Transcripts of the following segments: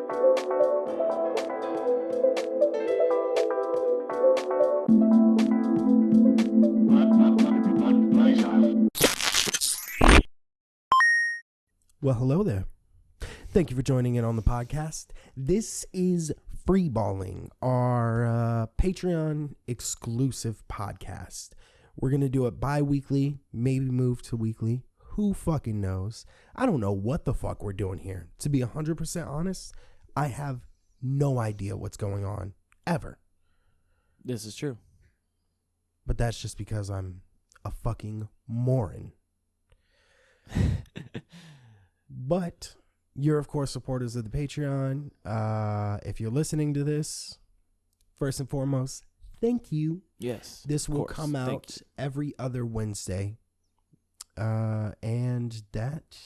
Well, hello there. Thank you for joining in on the podcast. This is Free Balling, our Patreon exclusive podcast. We're going to do it bi-weekly, maybe move to weekly. Who fucking knows? I don't know what the fuck we're doing here. To be 100% honest, I have no idea what's going on, ever. This is true. But that's just because I'm a fucking moron. But you're, of course, supporters of the Patreon. If you're listening to this, first and foremost, thank you. Yes. This will come out every other Wednesday. And that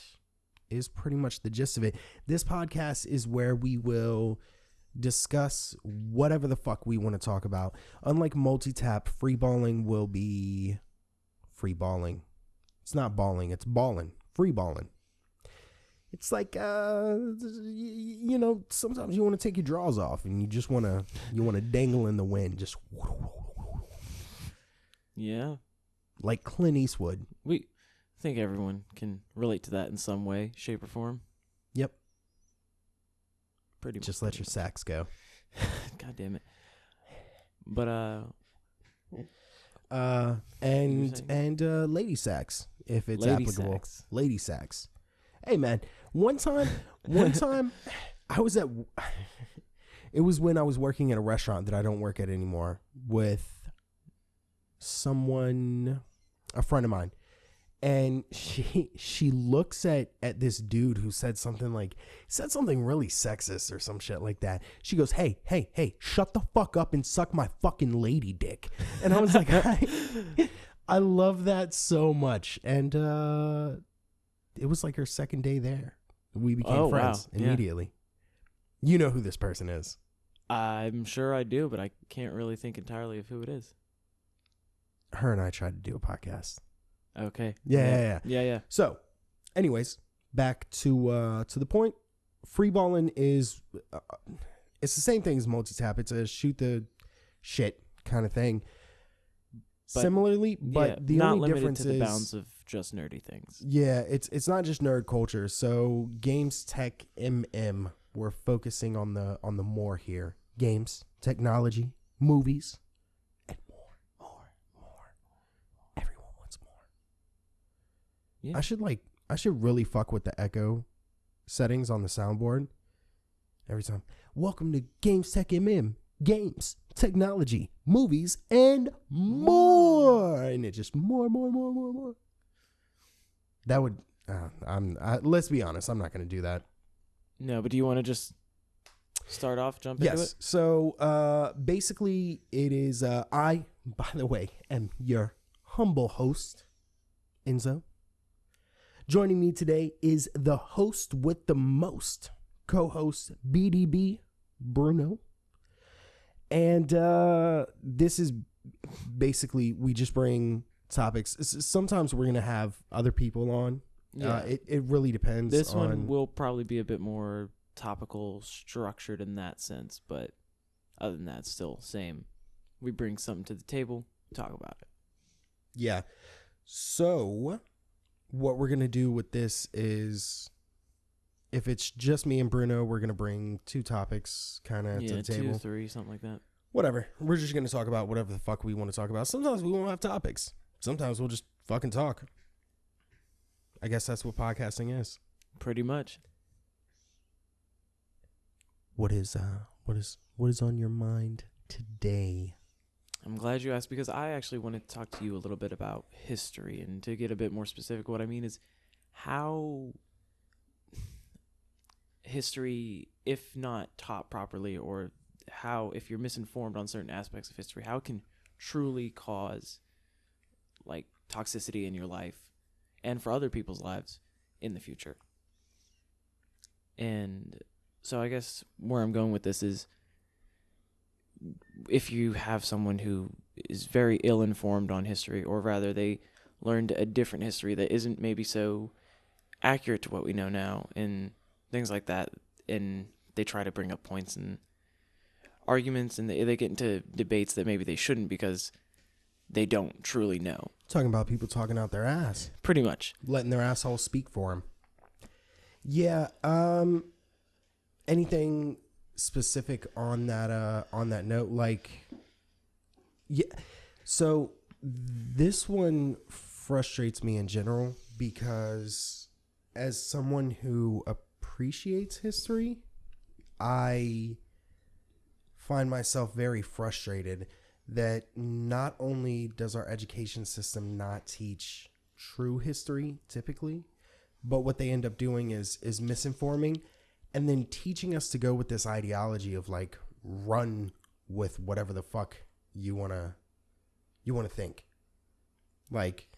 is pretty much the gist of it. This podcast is where we will discuss whatever the fuck we want to talk about. Unlike multi-tap, free balling will be free balling. It's not balling, it's balling. Free balling. It's like, you know, sometimes you want to take your drawers off and you just want to dangle in the wind. Just. Yeah. Like Clint Eastwood. We think everyone can relate to that in some way, shape, or form. Yep. Pretty much. Just let your sax go. God damn it. But, and lady sax, if it's lady applicable. sax. Lady sax. Hey man, one time I was at, it was when I was working at a restaurant that I don't work at anymore with someone, a friend of mine. And she looks at this dude who said something really sexist or some shit like that. She goes, hey, shut the fuck up and suck my fucking lady dick. And I was like, I love that so much. And, it was like her second day there. We became friends immediately. Yeah. You know who this person is. I'm sure I do, but I can't really think entirely of who it is. Her and I tried to do a podcast. Okay. Yeah. So, anyways, back to the point. Free balling is it's the same thing as multi-tap. It's a shoot the shit kind of thing. But, similarly, but the only difference is not limited to the bounds of just nerdy things. Yeah, it's not just nerd culture. So games, tech, we're focusing on the more here. Games, technology, movies, and more. Everyone wants more. Yeah. I should really fuck with the echo settings on the soundboard every time. Welcome to Games, Tech, games, technology, movies, and more. And it just more. That would, let's be honest, I'm not going to do that. No, but do you want to just start off, jump into it? Yes. So, basically, it is, I, by the way, am your humble host, Enzo. Joining me today is the host with the most, co-host BDB, Bruno. And this is basically, we just bring topics. Sometimes we're going to have other people on. Yeah. It really depends. This one will probably be a bit more topical, structured in that sense. But other than that, still same. We bring something to the table, talk about it. Yeah. So what we're going to do with this is, if it's just me and Bruno, we're going to bring two topics kind of to the table. 2, 3, something like that. Whatever. We're just going to talk about whatever the fuck we want to talk about. Sometimes we won't have topics. Sometimes we'll just fucking talk. I guess that's what podcasting is. Pretty much. What is on your mind today? I'm glad you asked, because I actually wanted to talk to you a little bit about history. And to get a bit more specific, what I mean is how history, if not taught properly, or how, if you're misinformed on certain aspects of history, how it can truly cause like toxicity in your life and for other people's lives in the future. And so I guess where I'm going with this is, if you have someone who is very ill-informed on history, or rather they learned a different history that isn't maybe so accurate to what we know now and things like that, and they try to bring up points and arguments, and they get into debates that maybe they shouldn't because they don't truly know. Talking about people talking out their ass. Pretty much. Letting their asshole speak for them. Yeah. Anything specific on that note? Like, yeah. So this one frustrates me in general because as someone who appreciates history, I find myself very frustrated that not only does our education system not teach true history typically, but what they end up doing is misinforming and then teaching us to go with this ideology of like run with whatever the fuck you want to think. Like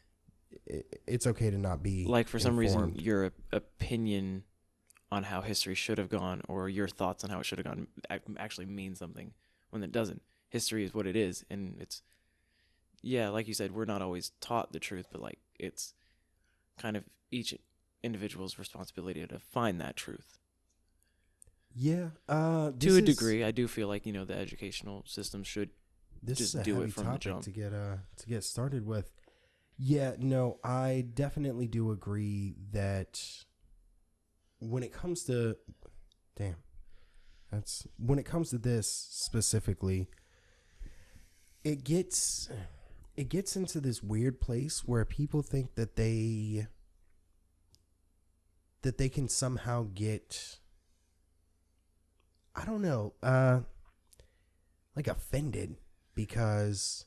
it's okay to not be like for some informed. reason your opinion on how history should have gone or your thoughts on how it should have gone actually mean something when it doesn't. History is what it is, and it's, yeah, like you said, we're not always taught the truth, but like it's kind of each individual's responsibility to find that truth. Yeah, to a degree, I do feel like, you know, the educational system should this just is a do heavy it from the topic jump. to get started with. Yeah, no, I definitely do agree that when it comes to when it comes to this specifically, it gets into this weird place where people think that they can somehow get, I don't know, like offended because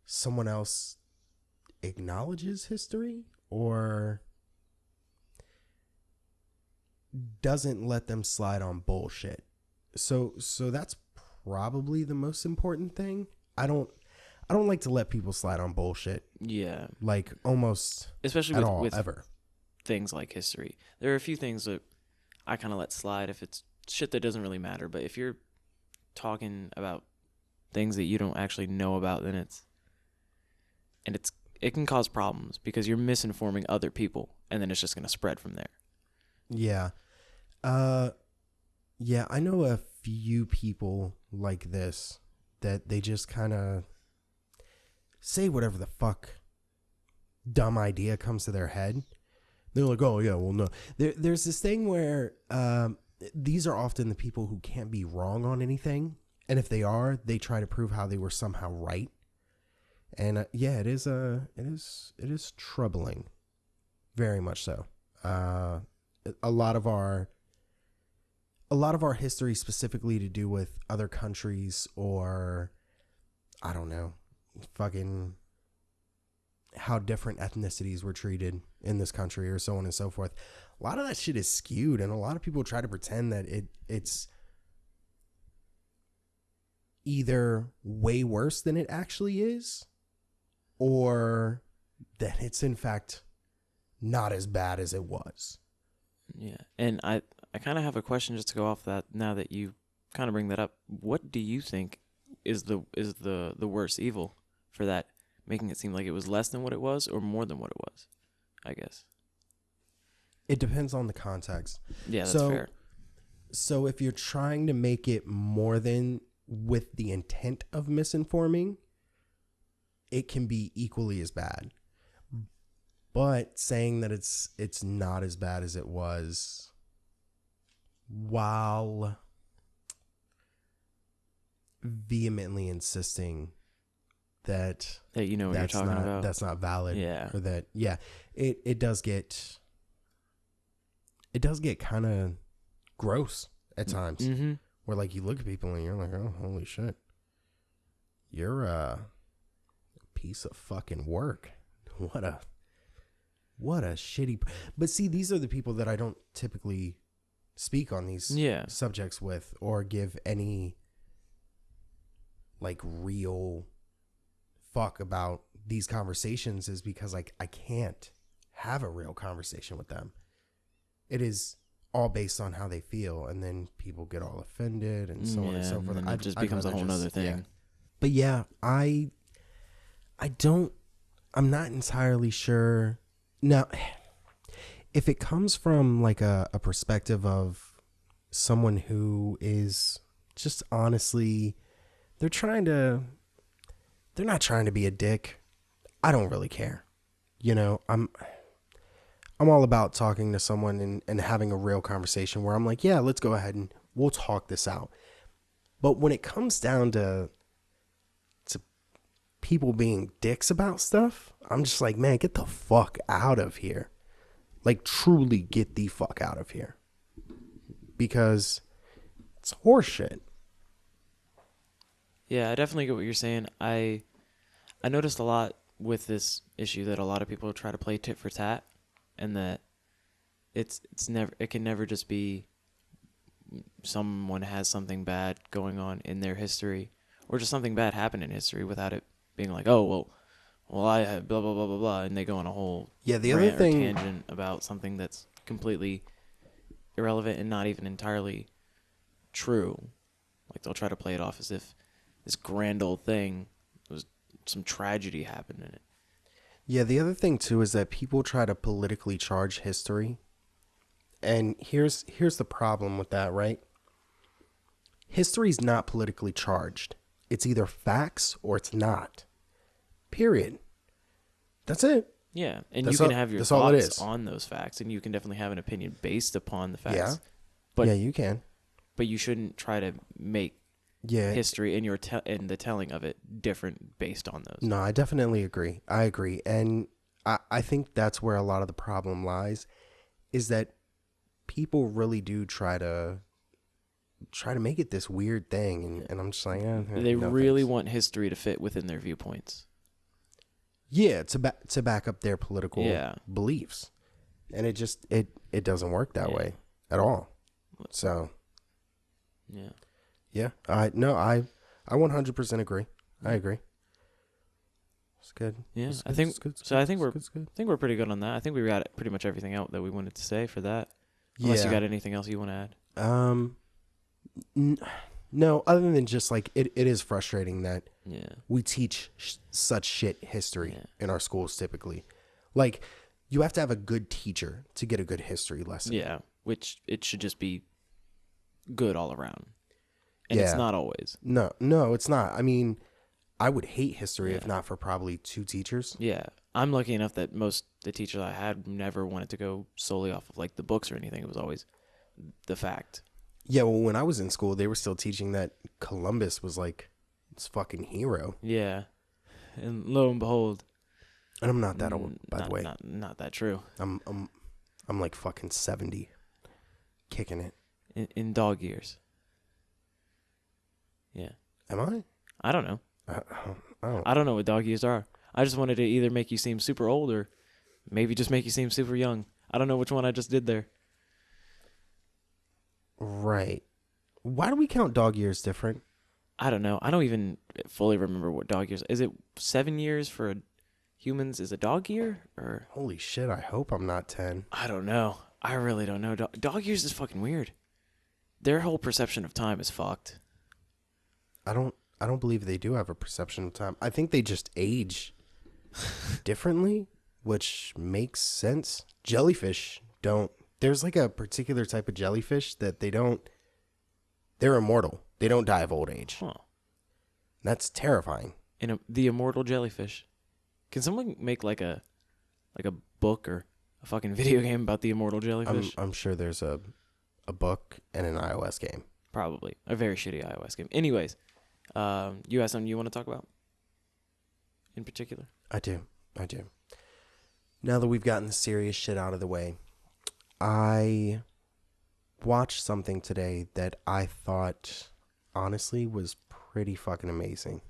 someone else acknowledges history or doesn't let them slide on bullshit. So that's probably the most important thing. I don't like to let people slide on bullshit. Yeah. Like almost especially at all, with ever. Things like history. There are a few things that I kind of let slide if it's shit that doesn't really matter. But if you're talking about things that you don't actually know about, then it can cause problems because you're misinforming other people, and then it's just going to spread from there. Yeah. Yeah, I know a few people like this that they just kind of say whatever the fuck dumb idea comes to their head. They're like, oh, yeah, well, no. There's this thing where these are often the people who can't be wrong on anything. And if they are, they try to prove how they were somehow right. And yeah, it is troubling. Very much so. A lot of our history specifically to do with other countries or, I don't know, fucking how different ethnicities were treated in this country or so on and so forth. A lot of that shit is skewed, and a lot of people try to pretend that it's either way worse than it actually is or that it's in fact not as bad as it was. Yeah. And I kind of have a question just to go off that now that you kind of bring that up. What do you think is the worst evil for that, making it seem like it was less than what it was or more than what it was, I guess? It depends on the context. Yeah, that's fair. So if you're trying to make it more than with the intent of misinforming, it can be equally as bad. But saying that it's not as bad as it was, while vehemently insisting that you know what you're talking about, that's not valid. Yeah. Or that, yeah, it does get kind of gross at times. Mm-hmm. Where like you look at people and you're like, oh, holy shit, you're a piece of fucking work. What a shitty. But see, these are the people that I don't typically speak on these subjects with or give any like real fuck about these conversations, is because like I can't have a real conversation with them. It is all based on how they feel, and then people get all offended and so on and so forth. It just becomes a whole nother thing. Yeah. But yeah, I'm not entirely sure. Now, if it comes from like a perspective of someone who is just honestly, they're not trying to be a dick. I don't really care. I'm all about talking to someone and having a real conversation where I'm like, yeah, let's go ahead and we'll talk this out. But when it comes down to people being dicks about stuff, I'm just like, man, get the fuck out of here. Like, truly get the fuck out of here. Because it's horseshit. Yeah, I definitely get what you're saying. I noticed a lot with this issue that a lot of people try to play tit for tat, and that it can never just be someone has something bad going on in their history, or just something bad happened in history without it being like, oh well I have blah blah blah blah blah, and they go on a whole The other rant thing, or tangent about something that's completely irrelevant and not even entirely true. Like, they'll try to play it off as if this grand old thing was some tragedy happened in it. Yeah, the other thing too is that people try to politically charge history. And here's the problem with that, right? History's not politically charged. It's either facts or it's not. Period. That's it. Yeah, and That's you can all- have your that's all it thoughts is. on those facts, and you can definitely have an opinion based upon the facts. Yeah. But Yeah, you can. but you shouldn't try to make Yeah. history and and the telling of it different based on those. No, I definitely agree. I agree. And I think that's where a lot of the problem lies, is that people really do try to make it this weird thing. And I'm just like, They no really thanks. want history to fit within their viewpoints. Yeah, to back up their political Yeah. beliefs. And it just, it doesn't work that Yeah. way at all. So, Yeah. yeah, I 100% agree. I agree. It's good. Yeah, It's I good, think it's good, it's so. good, I think it's good. I think we're pretty good on that. I think we got pretty much everything out that we wanted to say for that. Unless you got anything else you want to add. No, other than just like it is frustrating that Yeah. we teach such shit history Yeah. in our schools typically. Like, you have to have a good teacher to get a good history lesson. Yeah, which it should just be good all around. And it's Yeah. not always. No, it's not. I mean, I would hate history if Yeah. not for probably 2 teachers. Yeah. I'm lucky enough that most the teachers I had never wanted to go solely off of like the books or anything. It was always the fact. Yeah, well, when I was in school, they were still teaching that Columbus was like this fucking hero. Yeah. And lo and behold, And I'm not that old, by the way. Not that true. I'm like fucking 70, kicking it. In dog years. Yeah. Am I? I don't know. Oh. I don't know what dog years are. I just wanted to either make you seem super old or maybe just make you seem super young. I don't know which one I just did there. Right. Why do we count dog years different? I don't know. I don't even fully remember what dog years. Is it 7 years for humans is a dog year? Or Holy shit, I hope I'm not 10. I don't know. I really don't know. Dog years is fucking weird. Their whole perception of time is fucked. I don't believe they do have a perception of time. I think they just age differently, which makes sense. Jellyfish don't. There's like a particular type of jellyfish that they're immortal. They don't die of old age. Huh. That's terrifying. And the immortal jellyfish. Can someone make like a book or a fucking video game about the immortal jellyfish? I'm sure there's a book and an iOS game. Probably. A very shitty iOS game. Anyways, you have something you want to talk about in particular? I do. Now that we've gotten the serious shit out of the way, I watched something today that I thought honestly was pretty fucking amazing.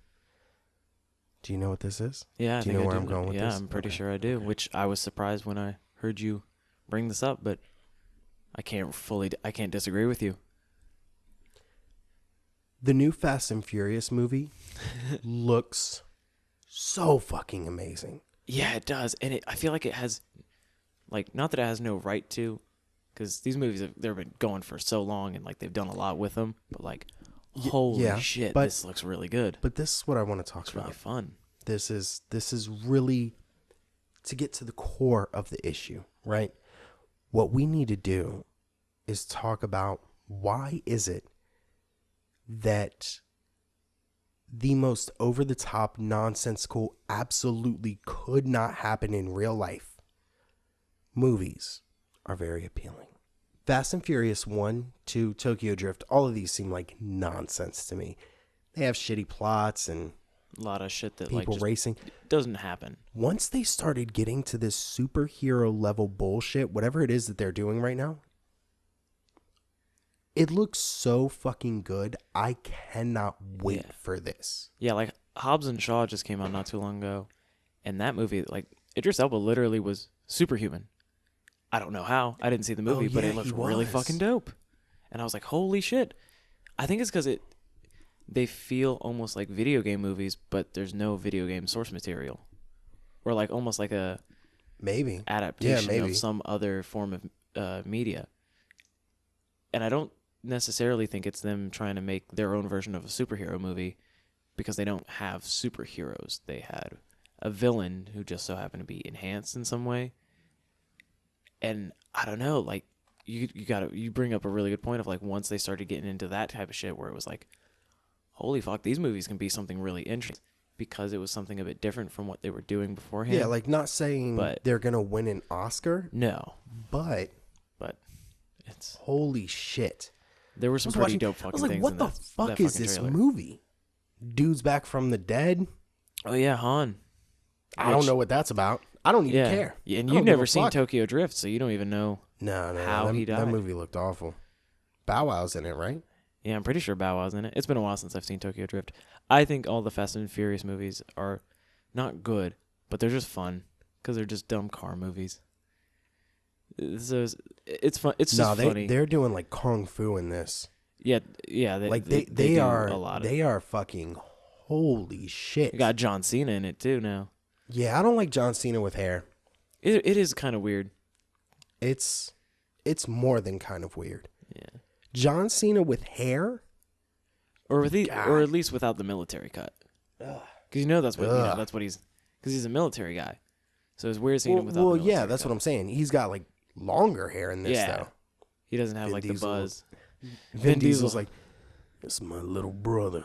Do you know what this is? Yeah, Do you know where I'm going with yeah, this? I'm pretty Okay, sure I do. okay. Which I was surprised when I heard you bring this up, but I can't disagree with you. The new Fast and Furious movie looks so fucking amazing. Yeah, it does, and I feel like it has, like, not that it has no right to, because these movies they've been going for so long, and like they've done a lot with them, but like, holy yeah, shit, but- this looks really good. But this is what I want to talk It's about. really fun. This is really to get to the core of the issue, right? What we need to do is talk about Why is it that the most over-the-top, nonsensical, absolutely could not happen in real life movies are very appealing? Fast and Furious 1, 2, Tokyo Drift, all of these seem like nonsense to me. They have shitty plots and A lot of shit that people just racing. doesn't happen. Once they started getting to this superhero level bullshit, whatever it is that they're doing right now, it looks so fucking good. I cannot wait for this. Yeah, like Hobbs and Shaw just came out not too long ago, and that movie, like Idris Elba literally was superhuman. I don't know how. I didn't see the movie, but it looked really fucking dope. And I was like, holy shit. I think it's because they feel almost like video game movies, but there's no video game source material. Or like almost like a adaptation of some other form of media. And I don't necessarily think it's them trying to make their own version of a superhero movie because they don't have superheroes. They had a villain who just so happened to be enhanced in some way. And I don't know, like you bring up a really good point of like once they started getting into that type of shit where it was like, holy fuck, these movies can be something really interesting because it was something a bit different from what they were doing beforehand. Yeah, like not saying they're gonna win an Oscar. No, but it's holy shit. There were some pretty dope fucking things. I was like, what the fuck is this movie? Dude's back from the dead. Oh yeah, Han. I don't know what that's about. I don't even care. Yeah, and you've never seen Tokyo Drift, so you don't even know how he died. That movie looked awful. Bow Wow's in it, right? Yeah, I'm pretty sure Bow Wow's in it. It's been a while since I've seen Tokyo Drift. I think all the Fast and Furious movies are not good, but they're just fun because they're just dumb car movies. So it's fun. It's just funny. They're doing like kung fu in this. Yeah. They are a lot of they are fucking holy shit. You got John Cena in it too now. Yeah, I don't like John Cena with hair. It is kind of weird. It's more than kind of weird. Yeah. John Cena with hair, or at least without the military cut. Because that's what he's because he's a military guy. So it's weird seeing him without the military cut. That's what I'm saying. He's got like longer hair in this though. He doesn't have like the buzz. Vin Diesel's like, "It's my little brother."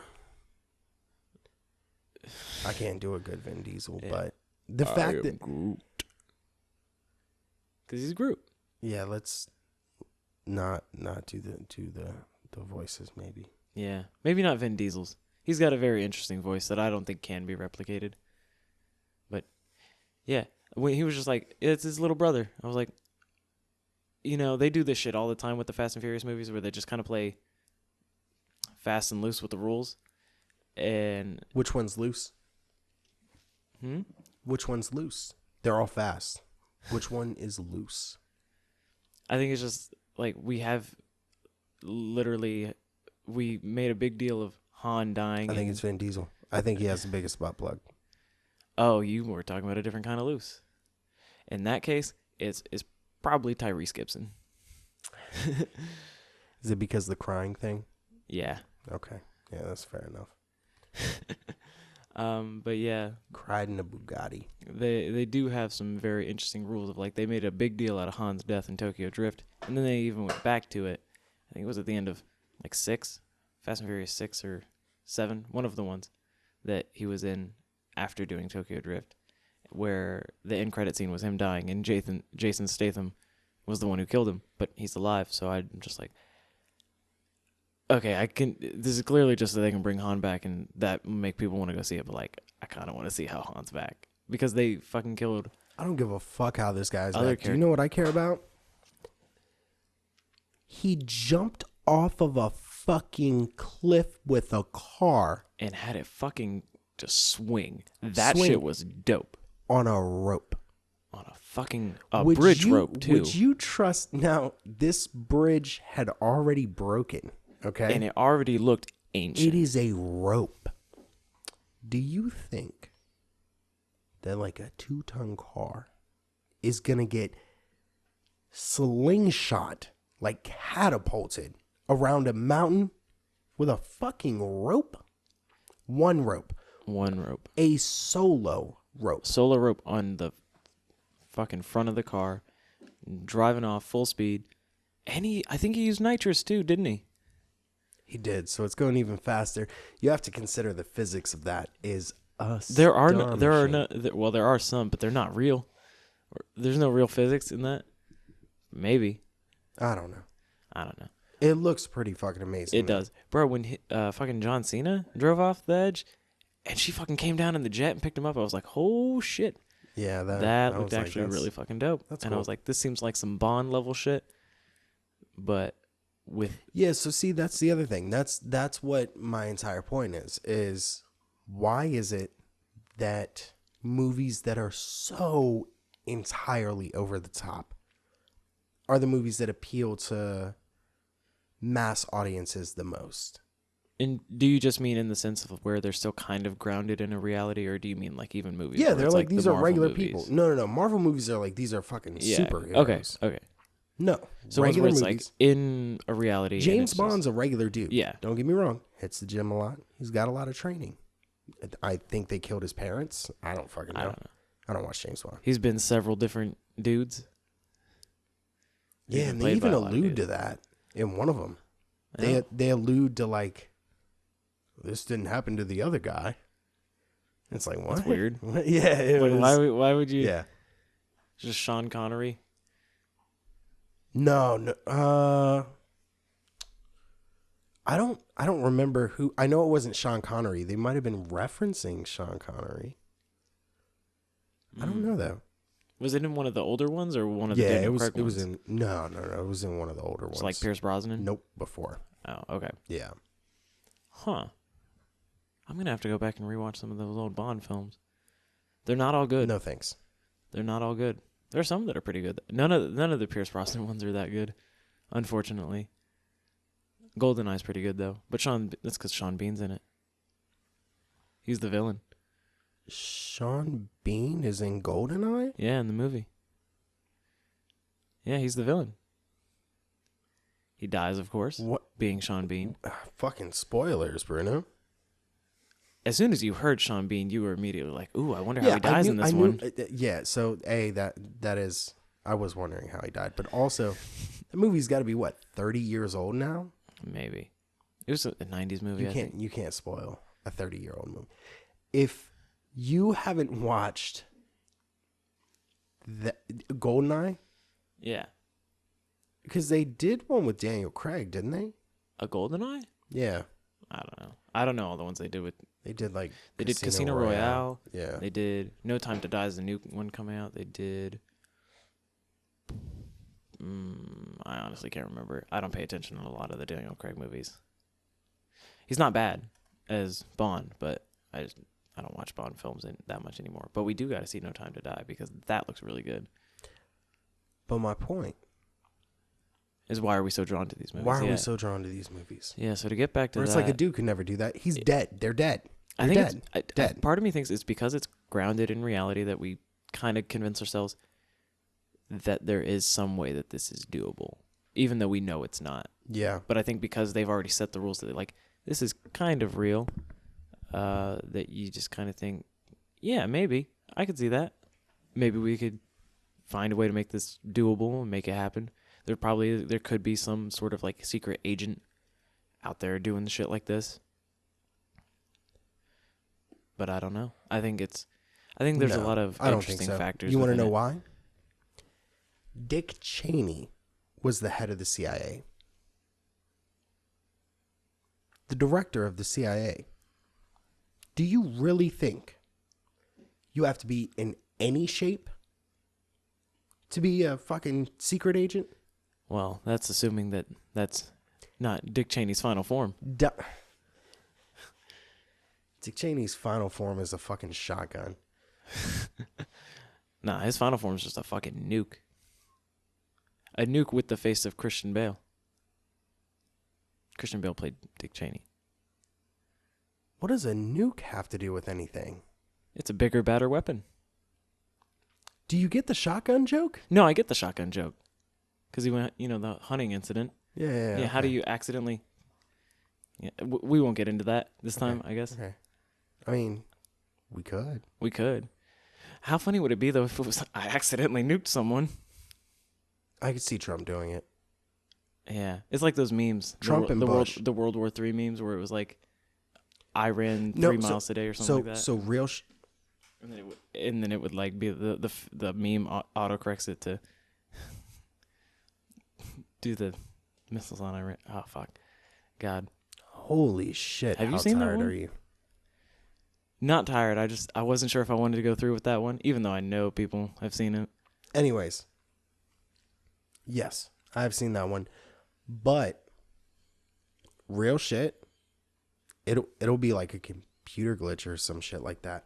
I can't do a good Vin Diesel, but the fact that Groot, because he's Groot. Yeah, let's not do the voices maybe. Yeah, maybe not Vin Diesel's. He's got a very interesting voice that I don't think can be replicated. But yeah, when he was just like, it's his little brother. I was like, they do this shit all the time with the Fast and Furious movies where they just kind of play fast and loose with the rules. And which one's loose? Which one's loose? They're all fast. Which one is loose? I think it's just like we made a big deal of Han dying. I think it's Vin Diesel. I think he has the biggest butt plug. Oh, you were talking about a different kind of loose. In that case, it's probably Tyrese Gibson. Is it because of the crying thing? Yeah. Okay. Yeah, that's fair enough. But yeah, cried in a Bugatti. They do have some very interesting rules of like they made a big deal out of Han's death in Tokyo Drift, and then they even went back to it. I think it was at the end of like Fast and Furious 6 or 7, one of the ones that he was in after doing Tokyo Drift, where the end credit scene was him dying, and Jason Statham was the one who killed him, but he's alive. So I'm just like, okay, this is clearly just so they can bring Han back and that make people want to go see it, but like, I kind of want to see how Han's back because they fucking killed. I don't give a fuck how this guy's back. Do you know what I care about? He jumped off of a fucking cliff with a car and had it fucking just swing. That shit was dope. On a rope. On a fucking bridge rope too. Would you trust? Now, this bridge had already broken. Okay. And it already looked ancient. It is a rope. Do you think that like a 2-ton car is going to get slingshot, like catapulted around a mountain with a fucking rope? One rope. A solo rope. Solo rope on the fucking front of the car, driving off full speed. And I think he used nitrous too, didn't he? He did, so it's going even faster. You have to consider the physics of that is There are astonishing. well, there are some, but they're not real. There's no real physics in that. Maybe. I don't know. I don't know. It looks pretty fucking amazing. It does. Bro, when fucking John Cena drove off the edge and she fucking came down in the jet and picked him up, I was like, oh shit. Yeah, That looked actually really fucking dope. That's and cool. I was like, this seems like some Bond level shit. But with Yeah, so see, that's the other thing. That's what my entire point is why is it that movies that are so entirely over the top are the movies that appeal to mass audiences the most? And do you just mean in the sense of where they're still kind of grounded in a reality, or do you mean like even movies? Yeah, where they're it's like these the are Marvel regular movies? people. No. Marvel movies are like these are fucking Yeah. superheroes. Okay. No. So regular it's movies. like in a reality. and James it's Bond's just, a regular dude. Yeah. Don't get me wrong. Hits the gym a lot. He's got a lot of training. I think they killed his parents. I don't fucking know. I don't know. I don't watch James Bond. He's been several different dudes. He's Yeah, been and they played even by a lot of allude to dudes. that in one of them. Yeah. They allude to like, this didn't happen to the other guy. It's like, what? That's weird. Yeah. It Like, was, why would you? yeah. Just Sean Connery. No. I don't remember who. I know it wasn't Sean Connery. They might have been referencing Sean Connery. I don't know though. Was it in one of the older ones or one of the Yeah, Daniel it was. Craig It was ones? in no. It was in one of the older ones. It's like Pierce Brosnan. Nope, before. Oh, okay. Yeah. Huh. I'm gonna have to go back and rewatch some of those old Bond films. They're not all good. No thanks. They're not all good. There are some that are pretty good. None of the Pierce Brosnan ones are that good, unfortunately. GoldenEye's pretty good though, but that's because Sean Bean's in it. He's the villain. Sean Bean is in GoldenEye? Yeah, in the movie. Yeah, he's the villain. He dies, of course. What? Being Sean Bean. Fucking spoilers, Bruno. As soon as you heard Sean Bean, you were immediately like, "Ooh, I wonder how he dies in this one." Yeah, so that is. I was wondering how he died, but also, the movie's got to be what 30 years old now. Maybe it was a '90s movie. You can't spoil a 30-year-old movie. If you haven't watched the GoldenEye, Yeah, because they did one with Daniel Craig, didn't they? a GoldenEye. Yeah, I don't know. I don't know all the ones they did with. they did like They did Casino Royale. Yeah, They did No Time to Die is the new one coming out. They did. I honestly can't remember. I don't pay attention to a lot of the Daniel Craig movies. He's not bad as Bond, but I don't watch Bond films that much anymore. But we do got to see No Time to Die because that looks really good. but my point. Is why are we so drawn to these movies? Why are we so drawn to these movies? Yeah, so to get back to Where it's that, like a dude could never do that. He's dead. They're dead. I They're think dead. Dead. part of me thinks it's because it's grounded in reality that we kind of convince ourselves that there is some way that this is doable, even though we know it's not. Yeah. But I think because they've already set the rules that like this is kind of real, that you just kind of think, yeah, maybe I could see that. Maybe we could find a way to make this doable and make it happen. There could be some sort of like secret agent out there doing the shit like this. But I don't know. I think there's a lot of interesting factors. You want to within know it. why? Dick Cheney was the head of the CIA. The director of the CIA. Do you really think you have to be in any shape to be a fucking secret agent? Well, that's assuming that that's not Dick Cheney's final form. Dick Cheney's final form is a fucking shotgun. Nah, his final form is just a fucking nuke. A nuke with the face of Christian Bale. Christian Bale played Dick Cheney. What does a nuke have to do with anything? It's a bigger, badder weapon. Do you get the shotgun joke? No, I get the shotgun joke. Because he went, the hunting incident. Yeah. How do you accidentally... Yeah, we won't get into that this time, I guess. Okay. I mean, we could. We could. How funny would it be, though, if it was I accidentally nuked someone? I could see Trump doing it. Yeah, it's like those memes. Trump and Bush. The World War III memes where it was like, I ran No, 3 miles a day or something like that. So real. And then it would like be the meme autocorrects it to do the missiles on Iran. Oh fuck, God. Holy shit! Have you how seen that tired one? are you? Not tired. I wasn't sure if I wanted to go through with that one, even though I know people have seen it. Anyways, yes, I've seen that one, but real shit. It'll be like a computer glitch or some shit like that.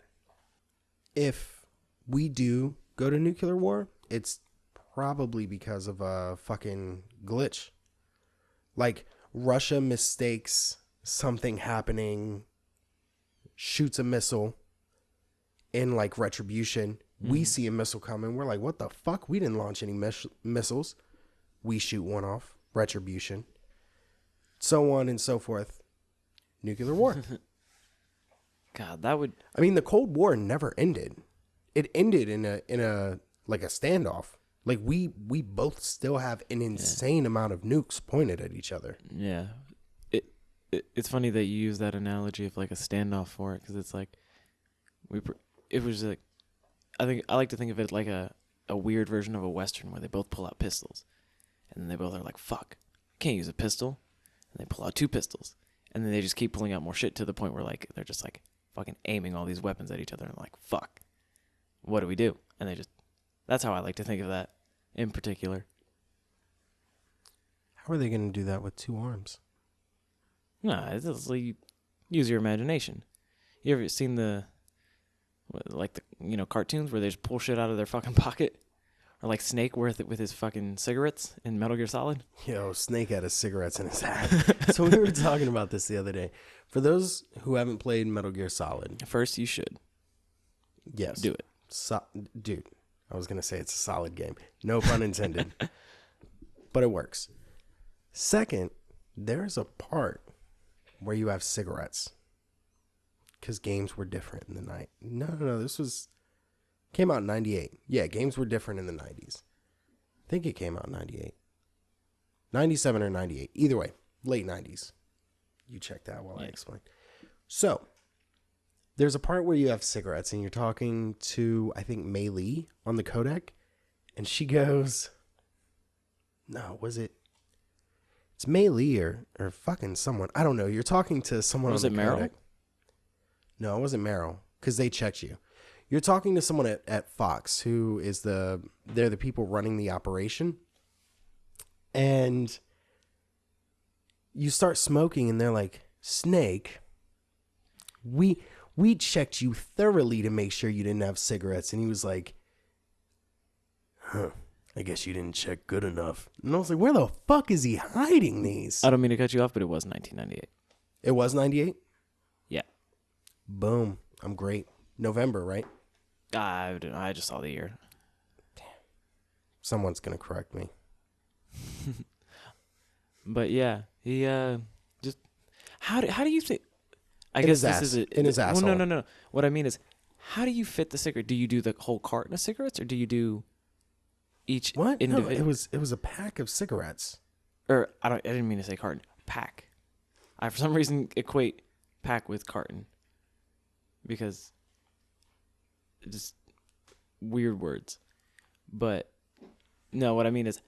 If we do go to nuclear war, it's probably because of a fucking glitch. Like Russia mistakes something happening, shoots a missile in like retribution. We see a missile coming. We're like, what the fuck? We didn't launch any missiles. We shoot one off. Retribution. So on and so forth. Nuclear war. God, that would. I mean, the Cold War never ended. It ended in a like a standoff. Like we both still have an insane amount of nukes pointed at each other. Yeah, it's funny that you use that analogy of like a standoff for it, because it's like it was like, I like to think of it like a weird version of a Western where they both pull out pistols, and then they both are like, fuck, can't use a pistol, and they pull out 2 pistols, and then they just keep pulling out more shit to the point where like they're just like fucking aiming all these weapons at each other, and like, fuck, what do we do? And they just, that's how I like to think of that in particular. How are they going to do that with 2 arms? No, it's just like, use your imagination. You ever seen the cartoons where they just pull shit out of their fucking pocket? Or like Snake with his fucking cigarettes in Metal Gear Solid? Yo, Snake had his cigarettes in his hat. So we were talking about this the other day. For those who haven't played Metal Gear Solid. First, you should. Yes. Do it. Dude, I was going to say it's a solid game. No pun intended. But it works. Second, there's a part where you have cigarettes. Because games were different in the night. No, this came out in 98. Yeah, games were different in the 90s. I think it came out in 98. 97 or 98. Either way, late 90s. You check that while I explain. So, there's a part where you have cigarettes and you're talking to, I think, Mei Lee on the codec. And she goes, no, was it? It's Mei Lee or fucking someone. I don't know. You're talking to someone on the codec. Meryl? No, it wasn't Meryl, because they checked you. You're talking to someone at Fox, who is they're the people running the operation. And you start smoking, and they're like, Snake, we checked you thoroughly to make sure you didn't have cigarettes. And he was like, I guess you didn't check good enough. And I was like, where the fuck is he hiding these? I don't mean to cut you off, but it was 1998. It was 98? Yeah. Boom. I'm great. November, right? I just saw the year. Damn. Someone's going to correct me. But yeah, he just how do you think? I In guess his this ass. is it. In his Well, asshole. no. What I mean is, how do you fit the cigarette? Do you do the whole carton of cigarettes, or do you do each What? No, individual? it was a pack of cigarettes. Or I didn't mean to say carton. Pack. I for some reason equate pack with carton because just weird words. But no, what I mean is,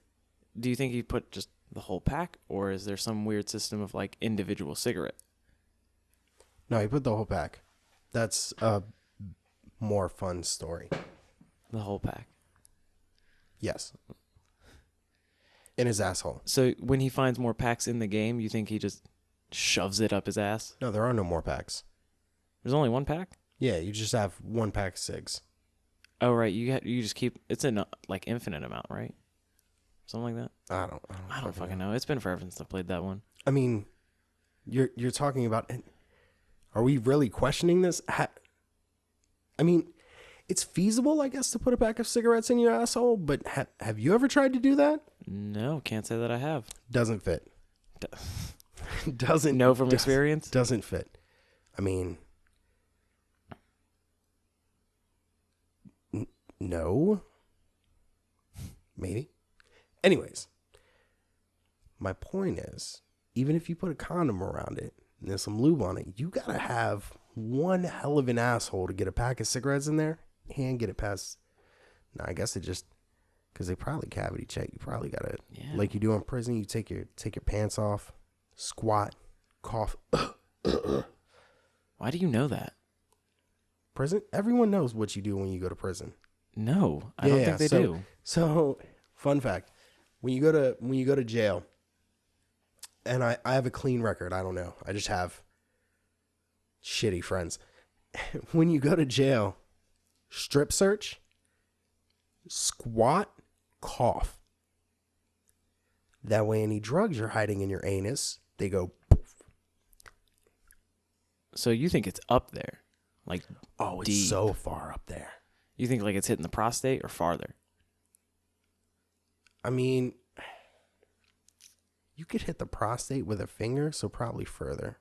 do you think he put just the whole pack, or is there some weird system of like individual cigarette? No, he put the whole pack. That's a more fun story. The whole pack. Yes. In his asshole. So when he finds more packs in the game, you think he just shoves it up his ass? No, there are no more packs. There's only 1 pack? Yeah, you just have 1 pack of cigs. Oh right, you just keep, it's a like infinite amount, right? Something like that. I don't fucking know. It's been forever since I played that one. I mean, you're talking about. Are we really questioning this? I mean, it's feasible, I guess, to put a pack of cigarettes in your asshole. But have you ever tried to do that? No, can't say that I have. Doesn't fit. Doesn't know from experience. Doesn't fit. I mean, no. Maybe. Anyways, My point is, even if you put a condom around it and there's some lube on it, you gotta have one hell of an asshole to get a pack of cigarettes in there and get it past. Now, I guess it just, because they probably cavity check. You probably gotta, like you do in prison. You take your pants off, squat, cough. Why do you know that? Prison. Everyone knows what you do when you go to prison. No, I don't think they do. So, fun fact: when you go to jail, and I have a clean record. I don't know. I just have shitty friends. When you go to jail, strip search, squat, cough. That way, any drugs you're hiding in your anus, they go poof. So you think it's up there? Like, oh, it's deep. so far up there. You think like it's hitting the prostate or farther? I mean, you could hit the prostate with a finger, so probably further.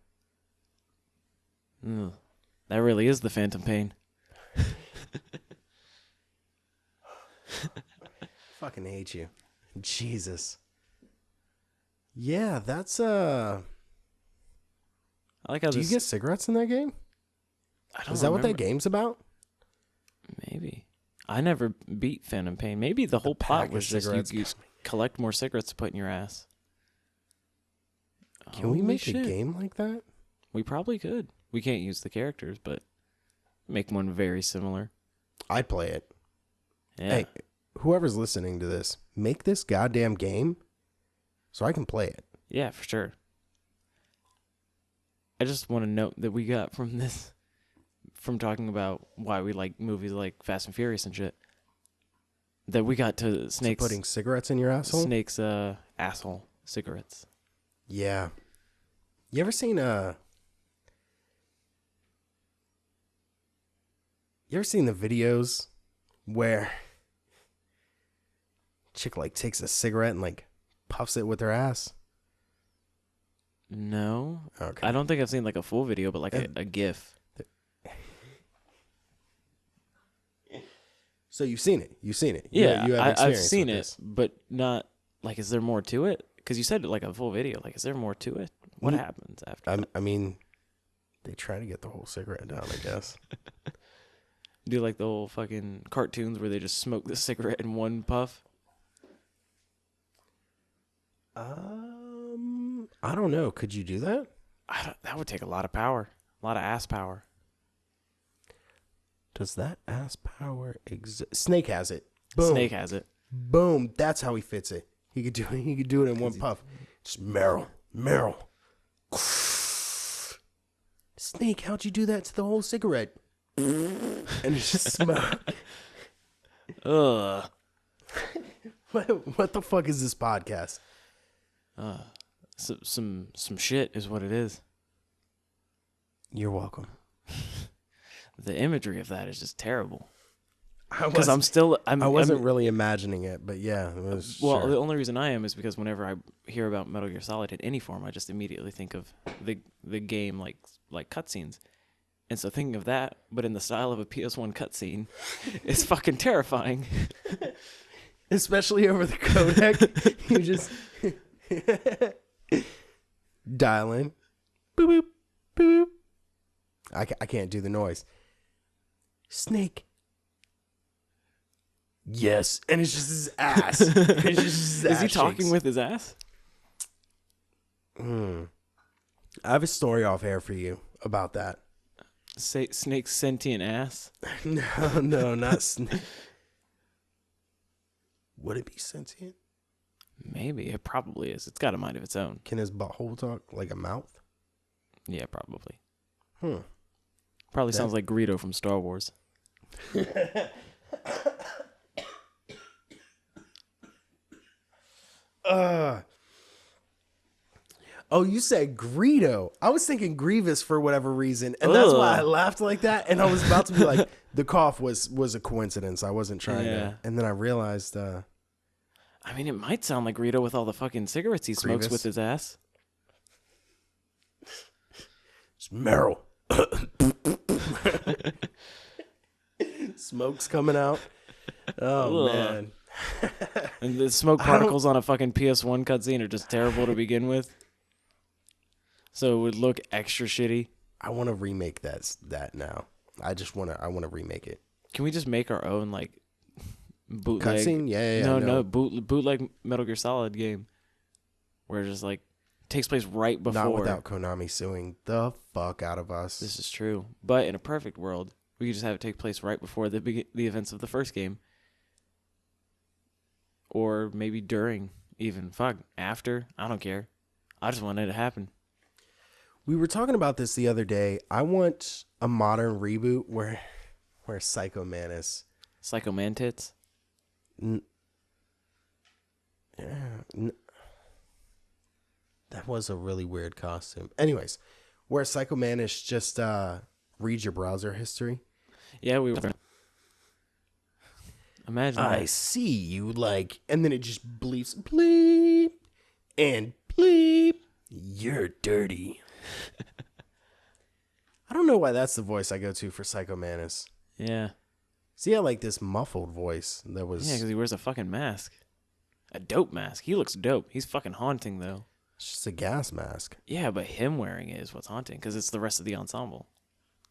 That really is the phantom pain. Fucking hate you. Jesus. Yeah, that's I like how Do you get cigarettes in that game? I don't Is that remember. what that game's about? Maybe. I never beat Phantom Pain. Maybe the whole plot was just you collect more cigarettes to put in your ass. Can we make a game like that? We probably could. We can't use the characters, but make one very similar. I'd play it. Yeah. Hey, whoever's listening to this, make this goddamn game so I can play it. Yeah, for sure. I just want to note that we got from this, from talking about why we like movies like Fast and Furious and shit, that we got to Snake's... So putting cigarettes in your asshole? Snake's asshole cigarettes. Yeah. You ever seen the videos where chick like takes a cigarette and like puffs it with her ass? No. Okay. I don't think I've seen like a full video, but like a GIF. So you've seen it. You've seen it. Yeah, you have I've seen with it, this. but not like. Is there more to it? Because you said it like a full video. Like, is there more to it? What happens after? I mean, they try to get the whole cigarette down, I guess. Do like the whole fucking cartoons where they just smoke the cigarette in one puff? I don't know. Could you do that? That would take a lot of power, a lot of ass power. Does that ass power exist? Snake has it. Boom. Snake has it. Boom. That's how he fits it. He could do it. He could do it in one puff. Just Meryl. Snake, how'd you do that to the whole cigarette? And it's just smoke. Ugh. What the fuck is this podcast? Some shit is what it is. You're welcome. The imagery of that is just terrible. Because I wasn't really imagining it, but yeah, it was. Well, sure. the only reason I am is because whenever I hear about Metal Gear Solid in any form, I just immediately think of the game like cutscenes. And so thinking of that, but in the style of a PS1 cutscene, is fucking terrifying. Especially over the codec. You just dial in. Boop, boop, boop. I can't do the noise. Snake. Yes. And it's just his ass. It's just his Is ass he talking shakes. with his ass? I have a story off air for you about that. Snake's sentient ass? No, not Snake. Would it be sentient? Maybe. It probably is. It's got a mind of its own. Can his butthole talk like a mouth? Yeah, probably. That- Probably sounds like Greedo from Star Wars. Oh, you said Greedo. I was thinking Grievous for whatever reason, and that's why I laughed like that. And I was about to be like, the cough was a coincidence. I wasn't trying to. And then I realized. I mean, it might sound like Greedo with all the fucking cigarettes he smokes Grievous. with his ass. It's Meryl. Smoke's coming out. Oh, Ugh. man. And the smoke I don't- particles on a fucking PS1 cutscene are just terrible to begin with. So it would look extra shitty. I want to remake that now. I want to remake it. Can we just make our own like bootleg? Cutscene? Yeah. No, bootleg Metal Gear Solid game, where it just like takes place right before. Not without Konami suing the fuck out of us. This is true, but in a perfect world, we could just have it take place right before the events of the first game, or maybe during, even after. I don't care. I just want it to happen. We were talking about this the other day. I want a modern reboot where Psycho Mantis. Psycho Mantits. That was a really weird costume. Anyways, where Psycho Mantis just reads your browser history. Yeah, we were. Imagine I that. see you like, and then it just bleeps, bleep, and bleep. You're dirty. I don't know why that's the voice I go to for Psycho Mantis. Yeah. See, I like this muffled voice that was. Yeah, because he wears a fucking mask. A dope mask. He looks dope. He's fucking haunting, though. It's just a gas mask. Yeah, but him wearing it is what's haunting, because it's the rest of the ensemble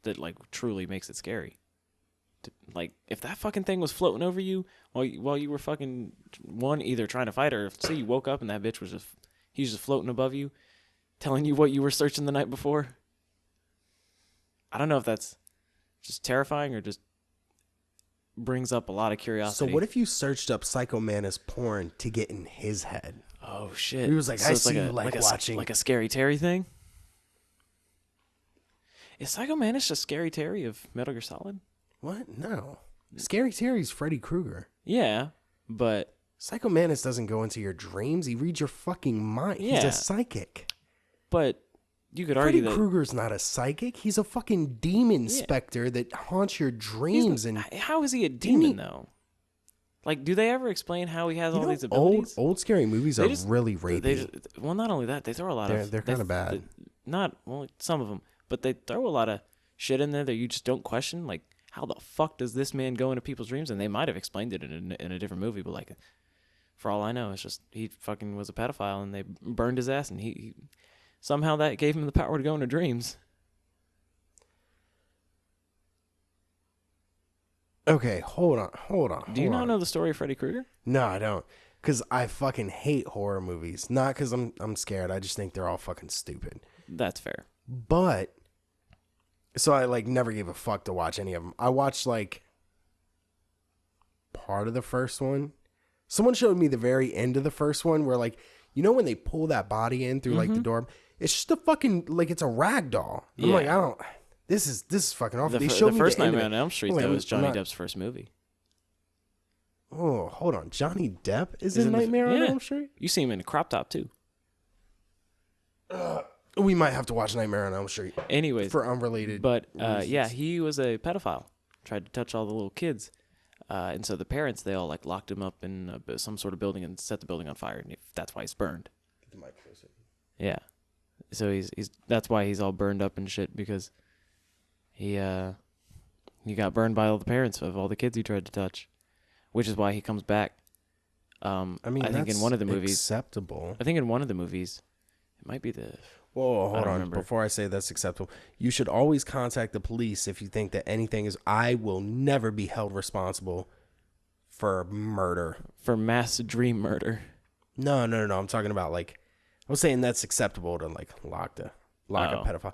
that, like, truly makes it scary. Like, if that fucking thing was floating over you while you were fucking, either trying to fight, or say you woke up and that bitch was he's just floating above you, telling you what you were searching the night before. I don't know if that's just terrifying or just brings up a lot of curiosity. So what if you searched up Psycho Mantis porn to get in his head? Oh shit! He was like, so I it's see you like watching, like a Scary Terry thing. Is Psycho Mantis just Scary Terry of Metal Gear Solid? What? No. Scary Terry's Freddy Krueger. Yeah, but Psycho Mantis doesn't go into your dreams. He reads your fucking mind. He's Yeah. a psychic. But you could Freddy argue that Krueger's not a psychic. He's a fucking demon specter that haunts your dreams. And how is he a demon though? Like, do they ever explain how he has all these old abilities? old scary movies They are just- really rapey. Well, not only that, they throw a lot of. They're kinda bad. Some of them, but they throw a lot of shit in there that you just don't question. Like, how the fuck does this man go into people's dreams? And they might have explained it in a different movie, but like, for all I know, it's just he fucking was a pedophile and they burned his ass, and he somehow that gave him the power to go into dreams. Okay, hold on. Do you not know the story of Freddy Krueger? No, I don't. Because I fucking hate horror movies. Not because I'm scared. I just think they're all fucking stupid. That's fair. But, so I like never gave a fuck to watch any of them. I watched like part of the first one. Someone showed me the very end of the first one where like, you know when they pull that body in through like the door? It's just a fucking, like it's a rag doll. I'm like, I don't, this is fucking awful. They showed The me first the end Nightmare of on it. Elm Street, I'm like, though, was I'm Johnny not- Depp's first movie. Oh, hold on. Johnny Depp is Is in in the- Nightmare on yeah. Elm Street? You see him in a crop top, too. We might have to watch Nightmare on Elm Street Anyways, for unrelated. but reasons. yeah, he was a pedophile. Tried to touch all the little kids. And so the parents, they all like locked him up in some sort of building and set the building on fire. And that's why he's burned. Get the mic closer. Yeah. So he's that's why he's all burned up and shit, because he got burned by all the parents of all the kids he tried to touch, which is why he comes back. I mean, I think in one of the movies, acceptable. it might be the. Whoa, I hold don't on. remember. Before I say that's acceptable, you should always contact the police if you think that anything is. I will never be held responsible for murder. For mass dream murder. No. I'm talking about like, I was saying that's acceptable to like lock a pedophile.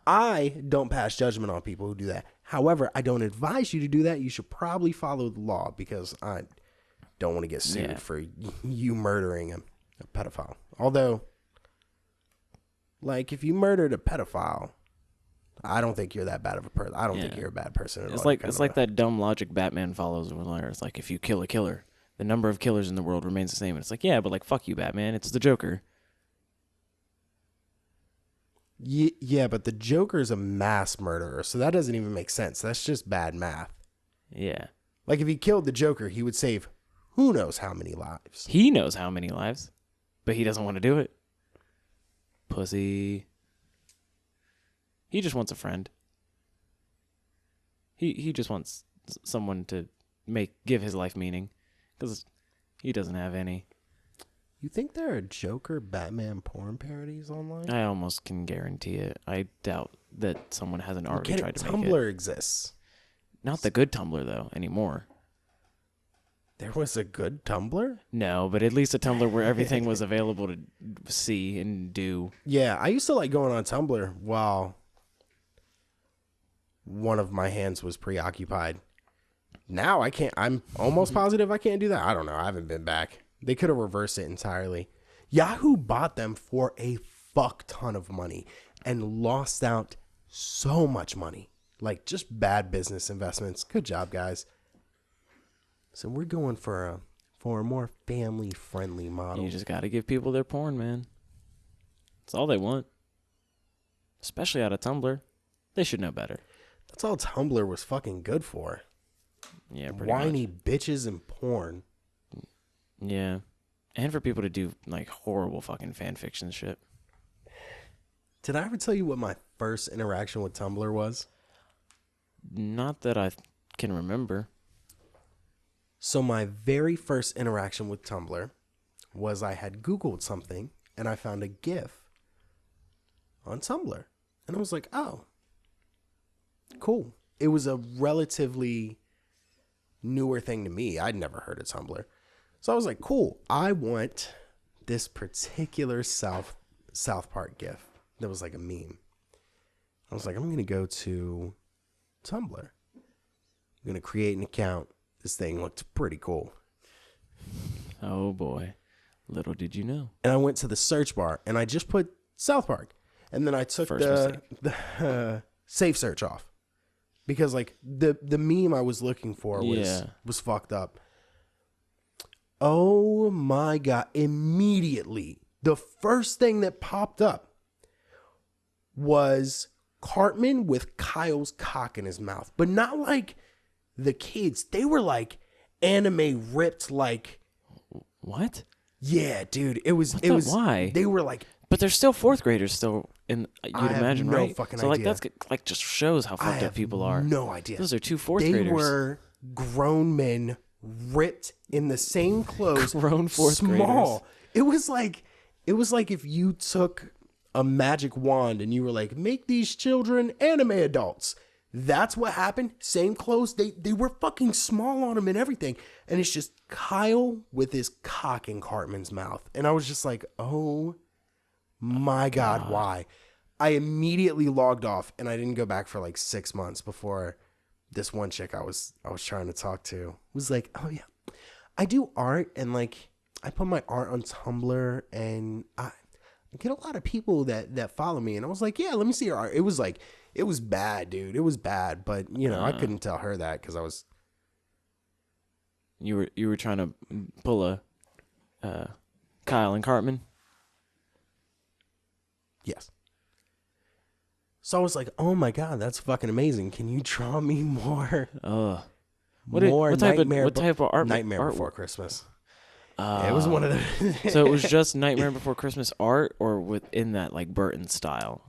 I don't pass judgment on people who do that. However, I don't advise you to do that. You should probably follow the law because I don't want to get sued for you murdering a pedophile. Although, like, if you murdered a pedophile, I don't think you're that bad of a person. I don't think you're a bad person at all. It's like that dumb logic Batman follows where it's like, if you kill a killer, the number of killers in the world remains the same. And it's like, yeah, but like, fuck you, Batman. It's the Joker. Yeah, but the Joker's a mass murderer, so that doesn't even make sense. That's just bad math. Yeah. Like, if he killed the Joker, he would save who knows how many lives. He knows how many lives, but he doesn't want to do it. Pussy. He just wants a friend. He just wants someone to give his life meaning. Because He doesn't have any. You think there are Joker Batman porn parodies online? I almost can guarantee it. I doubt that someone hasn't already tried to make it. Tumblr exists. Not the good Tumblr, though, anymore. There was a good Tumblr? No, but at least a Tumblr where everything was available to see and do. Yeah, I used to like going on Tumblr while one of my hands was preoccupied. Now I can't. I'm almost positive I can't do that. I don't know. I haven't been back. They could have reversed it entirely. Yahoo bought them for a fuck ton of money and lost out so much money. Like, just bad business investments. Good job, guys. So we're going for a more family-friendly model. You just got to give people their porn, man. That's all they want. Especially out of Tumblr. They should know better. That's all Tumblr was fucking good for. Yeah, pretty Whiny much. bitches and porn. Yeah. And for people to do, like, horrible fucking fan fiction shit. Did I ever tell you what my first interaction with Tumblr was? Not that I can remember. So my very first interaction with Tumblr was I had Googled something and I found a GIF on Tumblr. And I was like, oh, cool. It was a relatively newer thing to me. I'd never heard of Tumblr. So I was like, cool. I want this particular South Park GIF that was like a meme. I was like, I'm going to go to Tumblr. I'm going to create an account. This thing looked pretty cool. Oh, boy. Little did you know. And I went to the search bar and I just put South Park. And then I took the safe search off. Because like the meme I was looking for was fucked up. Oh my God. Immediately, the first thing that popped up was Cartman with Kyle's cock in his mouth. But not like the kids. They were like anime ripped like. What? Yeah, dude. It was. Why? They were like. But they're still fourth graders still. You'd imagine, no right? Fucking so like idea. that's like just shows how fucked up people are. No idea. Those are two fourth graders. They were grown men ripped in the same clothes. Grown fourth graders. It was like if you took a magic wand and you were like, make these children anime adults. That's what happened. Same clothes. They were fucking small on them and everything. And it's just Kyle with his cock in Cartman's mouth. And I was just like, oh my God, why? I immediately logged off and I didn't go back for like 6 months before this one chick I was trying to talk to was like, oh yeah, I do art and like I put my art on Tumblr and I get a lot of people that follow me. And I was like, yeah, let me see your art. It was bad, dude. It was bad. But you know, I couldn't tell her that because I was. You were trying to pull a Kyle and Cartman. Yes. So I was like, oh my God, that's fucking amazing. Can you draw me more? What type of art? Nightmare Before Christmas. It was one of the. So it was just Nightmare Before Christmas art, or within that like Burton style.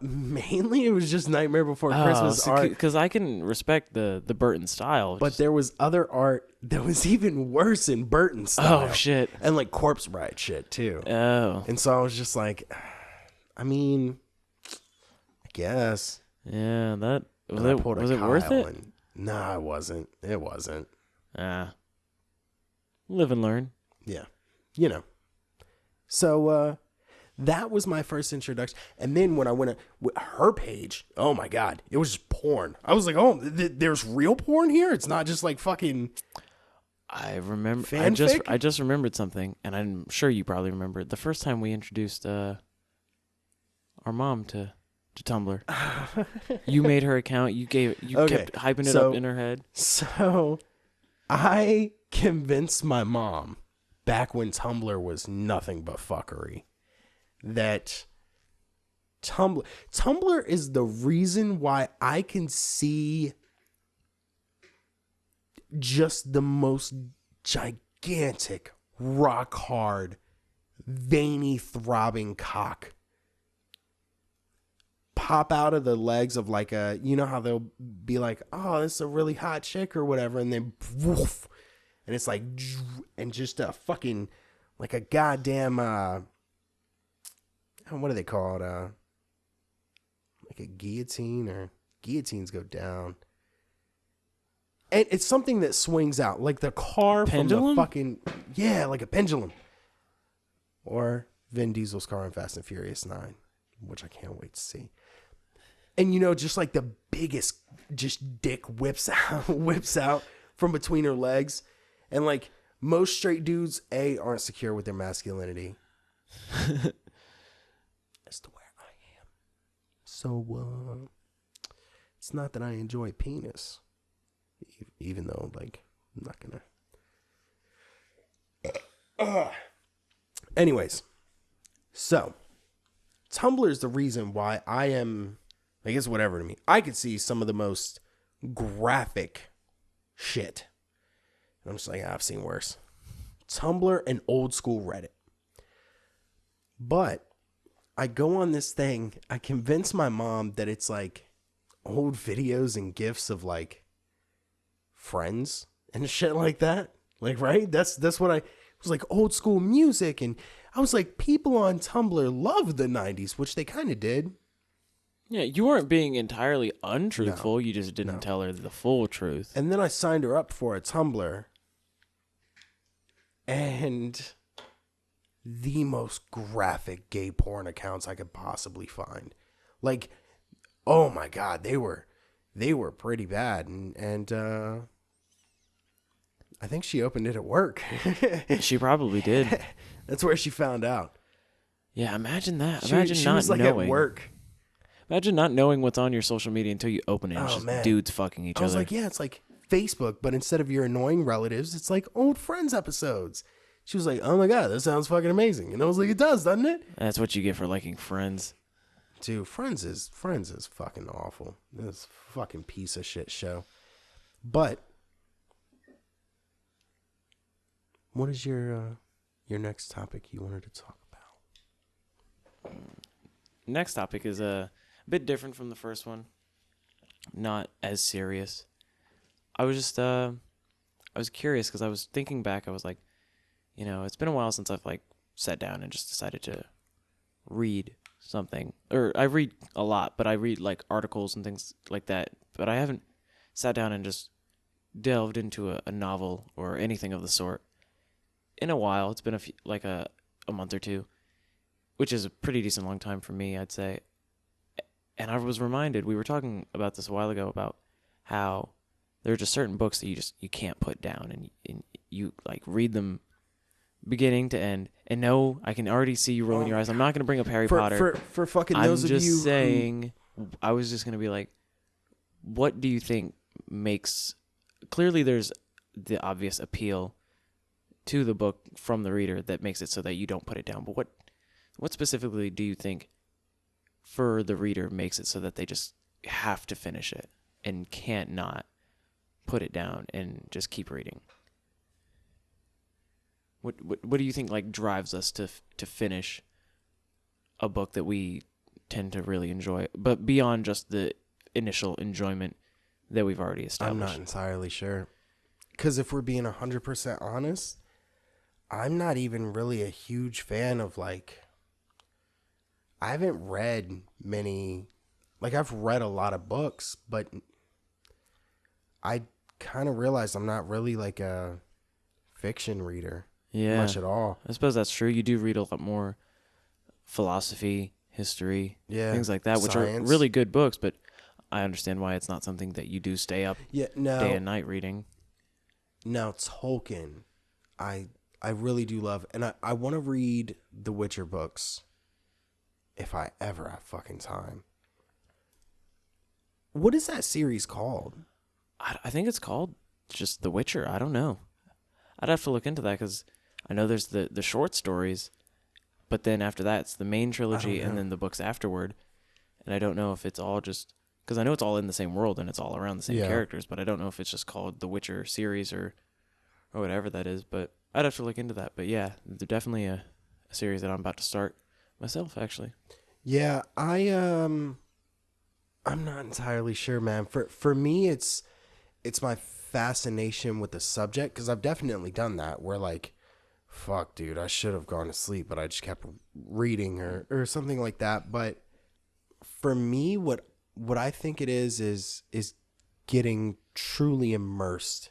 Mainly it was just Nightmare Before Christmas art. Because I can respect the Burton style, but there was other art that was even worse in Burton style. Oh shit! And like Corpse Bride shit too. Oh. And so I was just like, I mean, I guess. Yeah, that was it worth it? No, it wasn't. It wasn't. Live and learn. Yeah, you know. So that was my first introduction, and then when I went with her page, oh my God, it was just porn. I was like, oh, there's real porn here. It's not just like fucking. I remember. Fanfic? I just remembered something, and I'm sure you probably remember it. The first time we introduced our mom to Tumblr, you made her account. You kept hyping it up in her head. So I convinced my mom back when Tumblr was nothing but fuckery that Tumblr is the reason why I can see just the most gigantic, rock hard, veiny, throbbing cock pop out of the legs of like you know how they'll be like, oh, this is a really hot chick or whatever, and then woof, and it's like, and just a fucking, like a goddamn, what do they call it? Like a guillotine, or guillotines go down. And it's something that swings out, like the car Pendulum? from the fucking, yeah, like a pendulum. Or Vin Diesel's car in Fast and Furious 9, which I can't wait to see. And, you know, just like the biggest just dick whips out from between her legs. And like most straight dudes, aren't secure with their masculinity. As to where I am. So, it's not that I enjoy penis. Even though, like, I'm not gonna. Anyways, so Tumblr is the reason why I am, I guess, whatever to me. I could see some of the most graphic shit. And I'm just like, I've seen worse. Tumblr and old school Reddit. But I go on this thing. I convince my mom that it's like old videos and GIFs of like friends and shit like that. Like, right? That's what it was, like old school music. And I was like, people on Tumblr love the 90s, which they kind of did. Yeah, you weren't being entirely untruthful. You just didn't No. tell her the full truth. And then I signed her up for a Tumblr. And the most graphic gay porn accounts I could possibly find. Like, oh my God, they were pretty bad. And I think she opened it at work. She probably did. That's where she found out. Yeah, imagine that. She Imagine not was like knowing. at work. Imagine not knowing what's on your social media until you open it. And Oh, it's just man. dudes fucking each I was other. like, yeah, it's like Facebook, but instead of your annoying relatives, it's like old Friends episodes. She was like, oh my God, that sounds fucking amazing. And I was like, it does, doesn't it? That's what you get for liking Friends. Dude, Friends is fucking awful. This fucking piece of shit show. But what is your next topic you wanted to talk about? Next topic is a bit different from the first one. Not as serious. I was just I was curious because I was thinking back. I was like, you know, it's been a while since I've like sat down and just decided to read something. Or I read a lot, but I read like articles and things like that. But I haven't sat down and just delved into a novel or anything of the sort in a while. It's been a month or two, which is a pretty decent long time for me, I'd say. And I was reminded, we were talking about this a while ago, about how there are just certain books that you can't put down, and you like read them beginning to end. And no, I can already see you rolling your eyes. I'm not going to bring up Harry Potter. For fucking I'm those of you just saying, I was just going to be like, what do you think makes, clearly there's the obvious appeal to the book from the reader that makes it so that you don't put it down. But what specifically do you think for the reader makes it so that they just have to finish it and can't not put it down and just keep reading? What do you think like drives us to finish a book that we tend to really enjoy, but beyond just the initial enjoyment that we've already established? I'm not entirely sure. Because if we're being 100% honest, I'm not even really a huge fan of like, I haven't read many, like I've read a lot of books, but I kind of realized I'm not really like a fiction reader much at all. I suppose that's true. You do read a lot more philosophy, history, things like that, which science. are really good books, but I understand why it's not something that you do stay up day and night reading. Now, Tolkien, I really do love, and I want to read the Witcher books if I ever have fucking time. What is that series called? I think it's called just The Witcher. I don't know. I'd have to look into that because I know there's the short stories, but then after that it's the main trilogy and then the books afterward. And I don't know if it's all just, because I know it's all in the same world and it's all around the same characters, but I don't know if it's just called The Witcher series or whatever that is. But I'd have to look into that. But yeah, they're definitely a series that I'm about to start myself, actually. Yeah, I'm not entirely sure, man. For me, it's my fascination with the subject, because I've definitely done that where like, fuck, dude, I should have gone to sleep, but I just kept reading or something like that. But for me, what I think it is getting truly immersed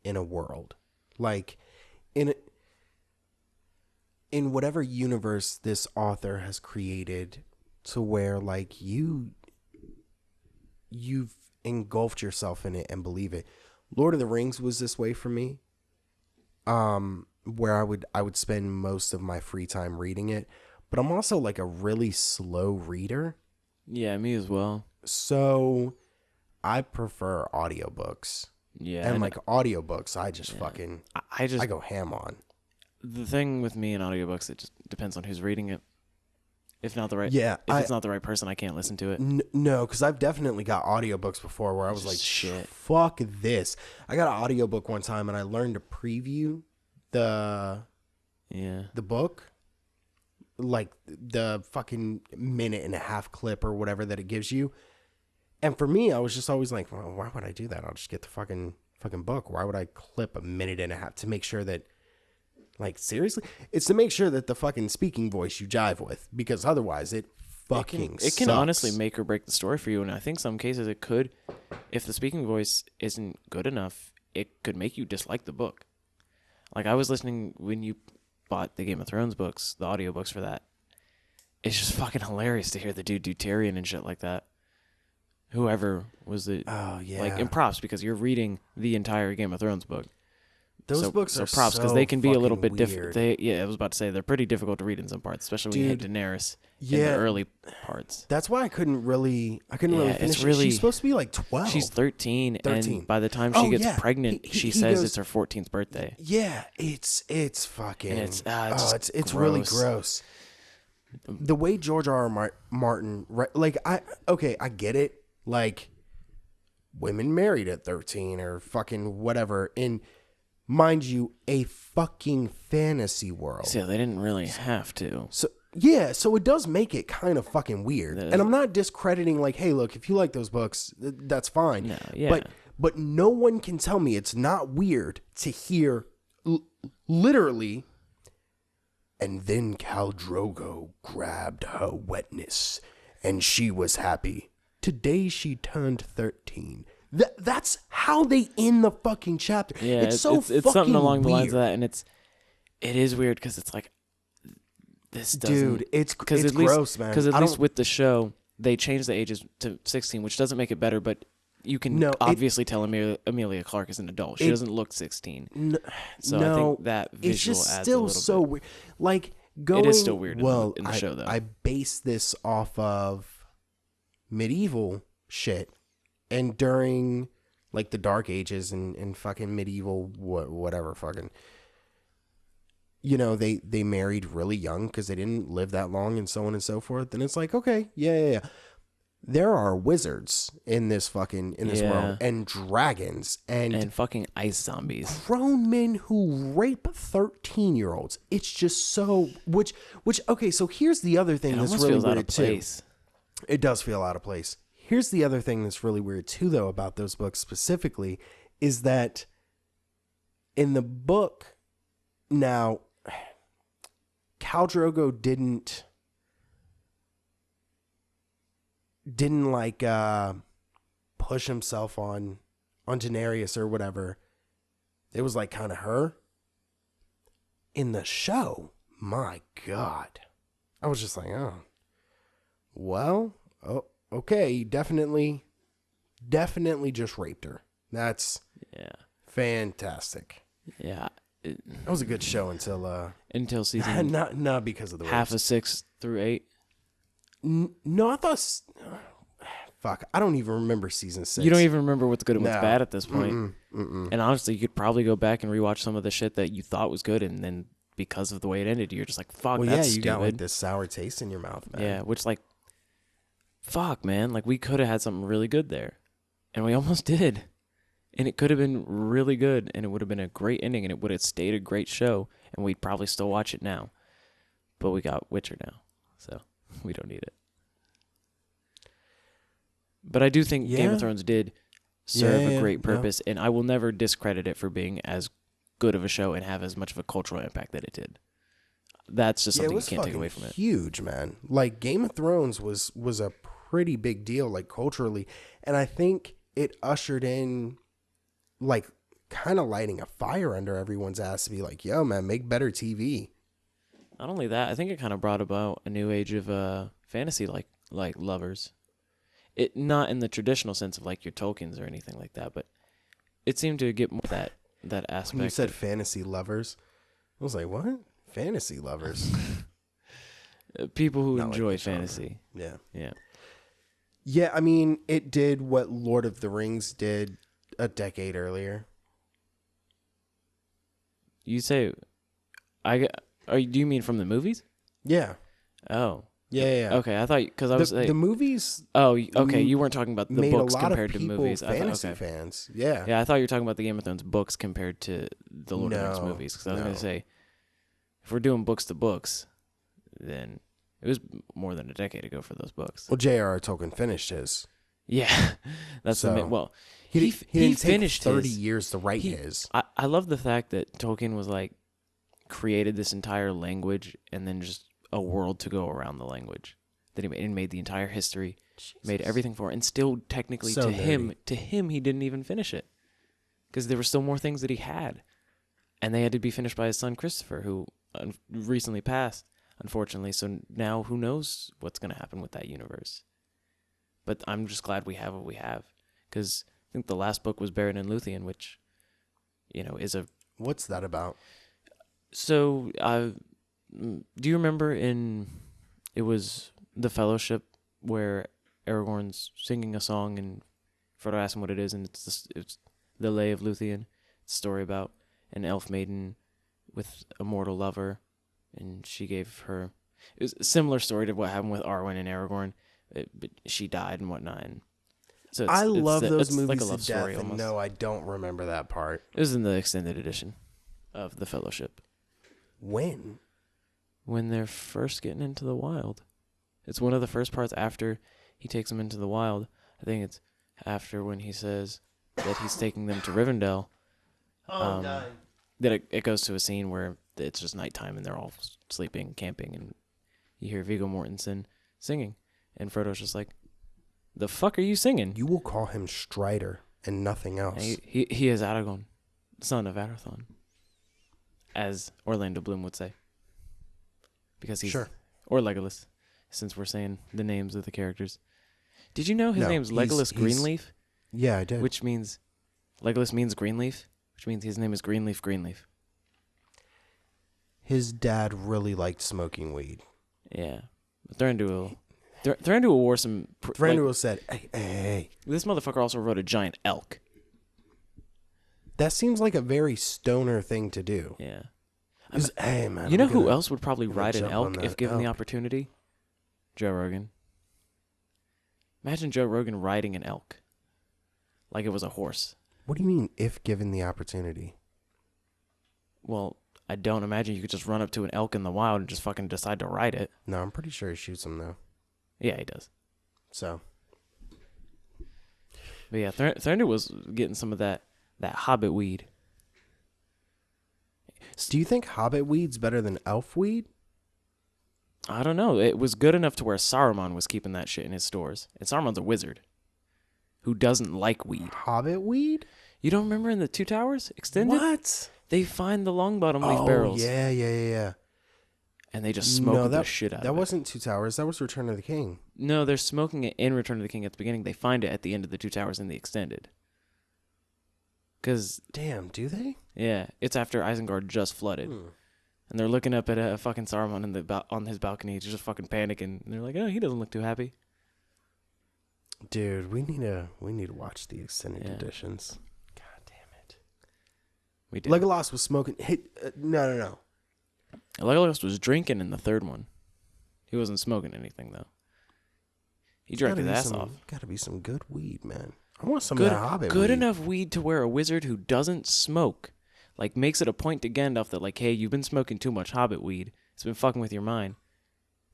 in a world, like in whatever universe this author has created, to where like you've engulfed yourself in it and believe it. Lord of the Rings was this way for me. Where I would spend most of my free time reading it, but I'm also like a really slow reader. Yeah, me as well. So I prefer audiobooks. Yeah. And like audiobooks, I just I go ham on. The thing with me in audiobooks, it just depends on who's reading it. If not the right, Yeah, if it's not the right person, I can't listen to it. No, because I've definitely got audiobooks before where I was like, shit, fuck this. I got an audiobook one time and I learned to preview the book, like the fucking minute and a half clip or whatever that it gives you. And for me, I was just always like, well, why would I do that? I'll just get the fucking book. Why would I clip a minute and a half to make sure that, like, seriously? It's to make sure that the fucking speaking voice you jive with, because otherwise it fucking it can sucks. honestly make or break the story for you. And I think some cases it could, if the speaking voice isn't good enough, it could make you dislike the book. Like, I was listening when you bought the Game of Thrones books, the audiobooks for that. It's just fucking hilarious to hear the dude do Tyrion and shit like that. Whoever was the... Oh, yeah. Like, and props, because you're reading the entire Game of Thrones book. Those books are props, because so they can be a little bit different. I was about to say, they're pretty difficult to read in some parts, especially when you hit Daenerys in the early parts. That's why I couldn't really finish it. She's supposed to be like 12. She's 13, and by the time she gets pregnant, she says it's her 14th birthday. Yeah, it's fucking... And it's really gross. The way George R.R. Martin... Like, I get it. Like, women married at 13 or fucking whatever. And mind you, a fucking fantasy world. So they didn't really have to. So it does make it kind of fucking weird. And I'm not discrediting, like, hey, look, if you like those books, that's fine. No, yeah. But no one can tell me it's not weird to hear literally, and then Khal Drogo grabbed her wetness and she was happy. Today she turned 13. That's how they end the fucking chapter. Yeah, it's fucking something along the weird. lines of that, and it is weird because it's like, this doesn't... Dude, it's gross, man. Because at least with the show, they changed the ages to 16, which doesn't make it better, but you can obviously tell Amelia Clark is an adult. She doesn't look 16. So I think that visual it's just adds still a little so bit. weird. Like, going... It is still weird in the show, though. I base this off of medieval shit, and during like the Dark Ages and fucking medieval whatever fucking, you know, they married really young because they didn't live that long and so on and so forth. And it's like, okay, yeah. There are wizards in this world, and dragons and fucking ice zombies, grown men who rape 13-year-olds. It's just so which okay. So here's the other thing that's really weird too. It does feel out of place. Here's the other thing that's really weird too, though, about those books specifically, is that in the book, now, Khal Drogo didn't like push himself on Daenerys or whatever. It was like kind of her. In the show, my God, I was just like, oh. Well, okay, definitely just raped her. That's fantastic. Yeah, that was a good show until season not because of the half rapes. of 6 through 8. No, I thought. Fuck, I don't even remember season 6. You don't even remember what's good and what's bad at this point. Mm-mm. And honestly, you could probably go back and rewatch some of the shit that you thought was good, and then because of the way it ended, you're just like, fuck, that's stupid. Got like this sour taste in your mouth, man. Yeah, which like, fuck, man. Like, we could have had something really good there. And we almost did. And it could have been really good, and it would have been a great ending, and it would have stayed a great show, and we'd probably still watch it now. But we got Witcher now, so we don't need it. But I do think Game of Thrones did serve a great yeah. purpose, and I will never discredit it for being as good of a show and have as much of a cultural impact that it did. That's just Yeah, it something you was can't take fucking away from it. huge, man. Like Game of Thrones was a pretty big deal, like culturally, and I think it ushered in, like, kind of lighting a fire under everyone's ass to be like, "Yo, man, make better TV." Not only that, I think it kind of brought about a new age of fantasy like lovers. It not in the traditional sense of like your Tolkien's or anything like that, but it seemed to get more that aspect. When you said fantasy lovers, I was like, "What? Fantasy lovers?" People who Not like enjoy the genre. fantasy. Yeah. Yeah. Yeah, I mean, it did what Lord of the Rings did a decade earlier. You say, do you mean from the movies? Yeah. Oh. Yeah. Okay, I thought because I was The movies okay, you weren't talking about the made books a lot compared of to people movies. fantasy Okay. fans. Yeah. Yeah, I thought you were talking about the Game of Thrones books compared to the Lord of the Rings No, movies. Because I was no. going to say, if we're doing books to books, then it was more than a decade ago for those books. Well, J.R.R. Tolkien finished his. Yeah, that's So, well. He didn't take finished 30 his. years to write He- his. I love the fact that Tolkien was like created this entire language and then just a world to go around the language that he made, and made the entire history, made everything for it, and still technically So to him he didn't even finish it because there were still more things that he had, and they had to be finished by his son Christopher, who recently passed, unfortunately. So now who knows what's going to happen with that universe? But I'm just glad we have what we have, because I think the last book was Beren and Luthien, which, is a. What's that about? So, do you remember it was The Fellowship where Aragorn's singing a song and Frodo asks him what it is, and it's the Lay of Luthien. It's a story about an elf maiden with a mortal lover, and she gave her. It was a similar story to what happened with Arwen and Aragorn, but she died and whatnot. And so I love those it's movies like a to love story death, and almost. no, I don't remember that part. It was in the extended edition of The Fellowship When? when they're first getting into the wild. It's one of the first parts after he takes them into the wild. I think it's after when he says that he's taking them to Rivendell. That it goes to a scene where it's just nighttime and they're all sleeping, camping, and you hear Viggo Mortensen singing. And Frodo's just like, the fuck are you singing? You will call him Strider and nothing else. And he is Aragorn, son of Arathorn, as Orlando Bloom would say. Because he's... Sure. Or Legolas, since we're saying the names of the characters. Did you know his No, name's he's- Legolas Greenleaf? Yeah, I did. Which means... Legolas means Greenleaf, which means his name is Greenleaf Greenleaf. His dad really liked smoking weed. Yeah. But Thranduil wore some... Thranduil said, hey. This motherfucker also rode a giant elk. That seems like a very stoner thing to do. Yeah. He's, hey, man. You know I'm who gonna- else would probably gonna ride an jump elk on if that given the elk. opportunity? Joe Rogan. Imagine Joe Rogan riding an elk. Like it was a horse. What do you mean, if given the opportunity? Well, I don't imagine you could just run up to an elk in the wild and just fucking decide to ride it. No, I'm pretty sure he shoots him, though. Yeah, he does. So, But yeah, Thranduil was getting some of that hobbit weed. do you think hobbit weed's better than elf weed? I don't know. It was good enough to where Saruman was keeping that shit in his stores. And Saruman's a wizard who doesn't like weed. Hobbit weed? You don't remember in the Two Towers extended? What? They find the long bottom leaf barrels. Yeah. And they just smoke the shit out of it. That wasn't Two Towers. That was Return of the King. No, they're smoking it in Return of the King at the beginning. They find it at the end of the Two Towers in the extended. Because, Damn, do they? yeah, it's after Isengard just flooded. And they're looking up at a fucking Saruman on his balcony. He's just fucking panicking. And they're like, oh, he doesn't look too happy. Dude, we need to watch the extended Yeah. editions. God damn it. We did. Legolas was smoking. No. Legolas was drinking in the third one. He wasn't smoking anything, though. He drank his ass off. Gotta be some good weed, man. I want some Good, of that hobbit good weed. enough weed to where a wizard who doesn't smoke, like, makes it a point to Gandalf that, like, hey, you've been smoking too much hobbit weed. It's been fucking with your mind.